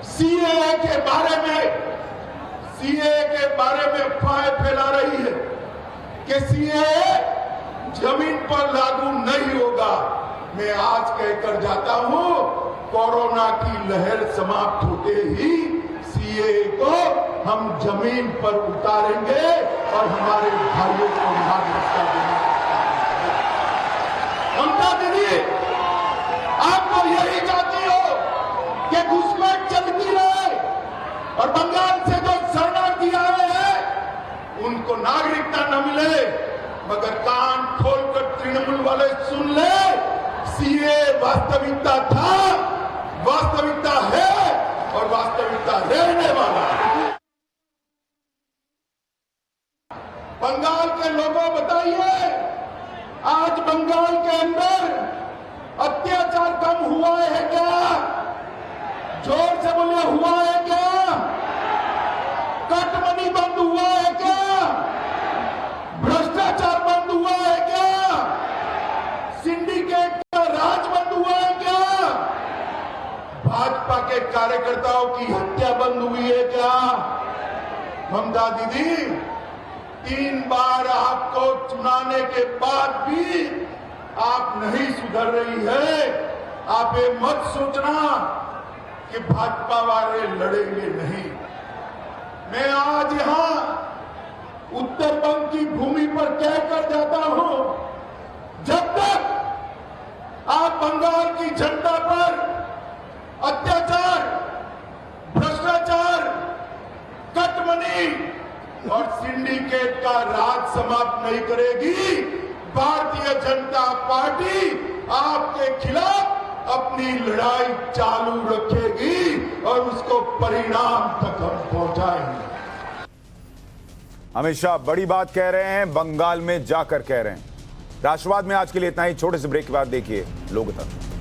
सीएए के बारे में फाय फैला रही है कि सीएए जमीन पर लागू नहीं होगा। मैं आज कहकर जाता हूं, कोरोना की लहर समाप्त होते ही सीएए को हम जमीन पर उतारेंगे और हमारे भाइयों को नागरिकता देंगे। ममता दीदी, आप तो यही चाहती हो कि घुसपैठ चलती रहे और बंगाल से जो शरणार्थी आए हैं उनको नागरिकता न मिले, मगर कान खोलकर तृणमूल वाले सुन ले, सीए वास्तविकता था, वास्तविकता है और वास्तविकता रहने वाला है। बंगाल के लोगों बताइए, आज बंगाल के अंदर अत्याचार कम हुआ है क्या? जोर से बोले, हुआ है क्या? कटमनी बंद हुआ है क्या? भ्रष्टाचार बंद हुआ है क्या? सिंडिकेट का राज बंद हुआ है क्या? भाजपा के कार्यकर्ताओं की हत्या बंद हुई है क्या? ममता दीदी, 3 बार आपको चुनाने के बाद भी आप नहीं सुधर रही है। आप ये मत सोचना कि भाजपा वाले लड़ेंगे नहीं। मैं आज यहां उत्तर बंग की भूमि पर कहकर जाता हूं, जब तक आप बंगाल की जनता पर अत्याचार, भ्रष्टाचार, कटमनी और सिंडिकेट का राज समाप्त नहीं करेगी, भारतीय जनता पार्टी आपके खिलाफ अपनी लड़ाई चालू रखेगी और उसको परिणाम तक हम पहुंचाएंगे। अमित शाह बड़ी बात कह रहे हैं, बंगाल में जाकर कह रहे हैं। राष्ट्रवाद में आज के लिए इतना ही। छोटे से ब्रेक के बाद देखिए लोकतंत्र।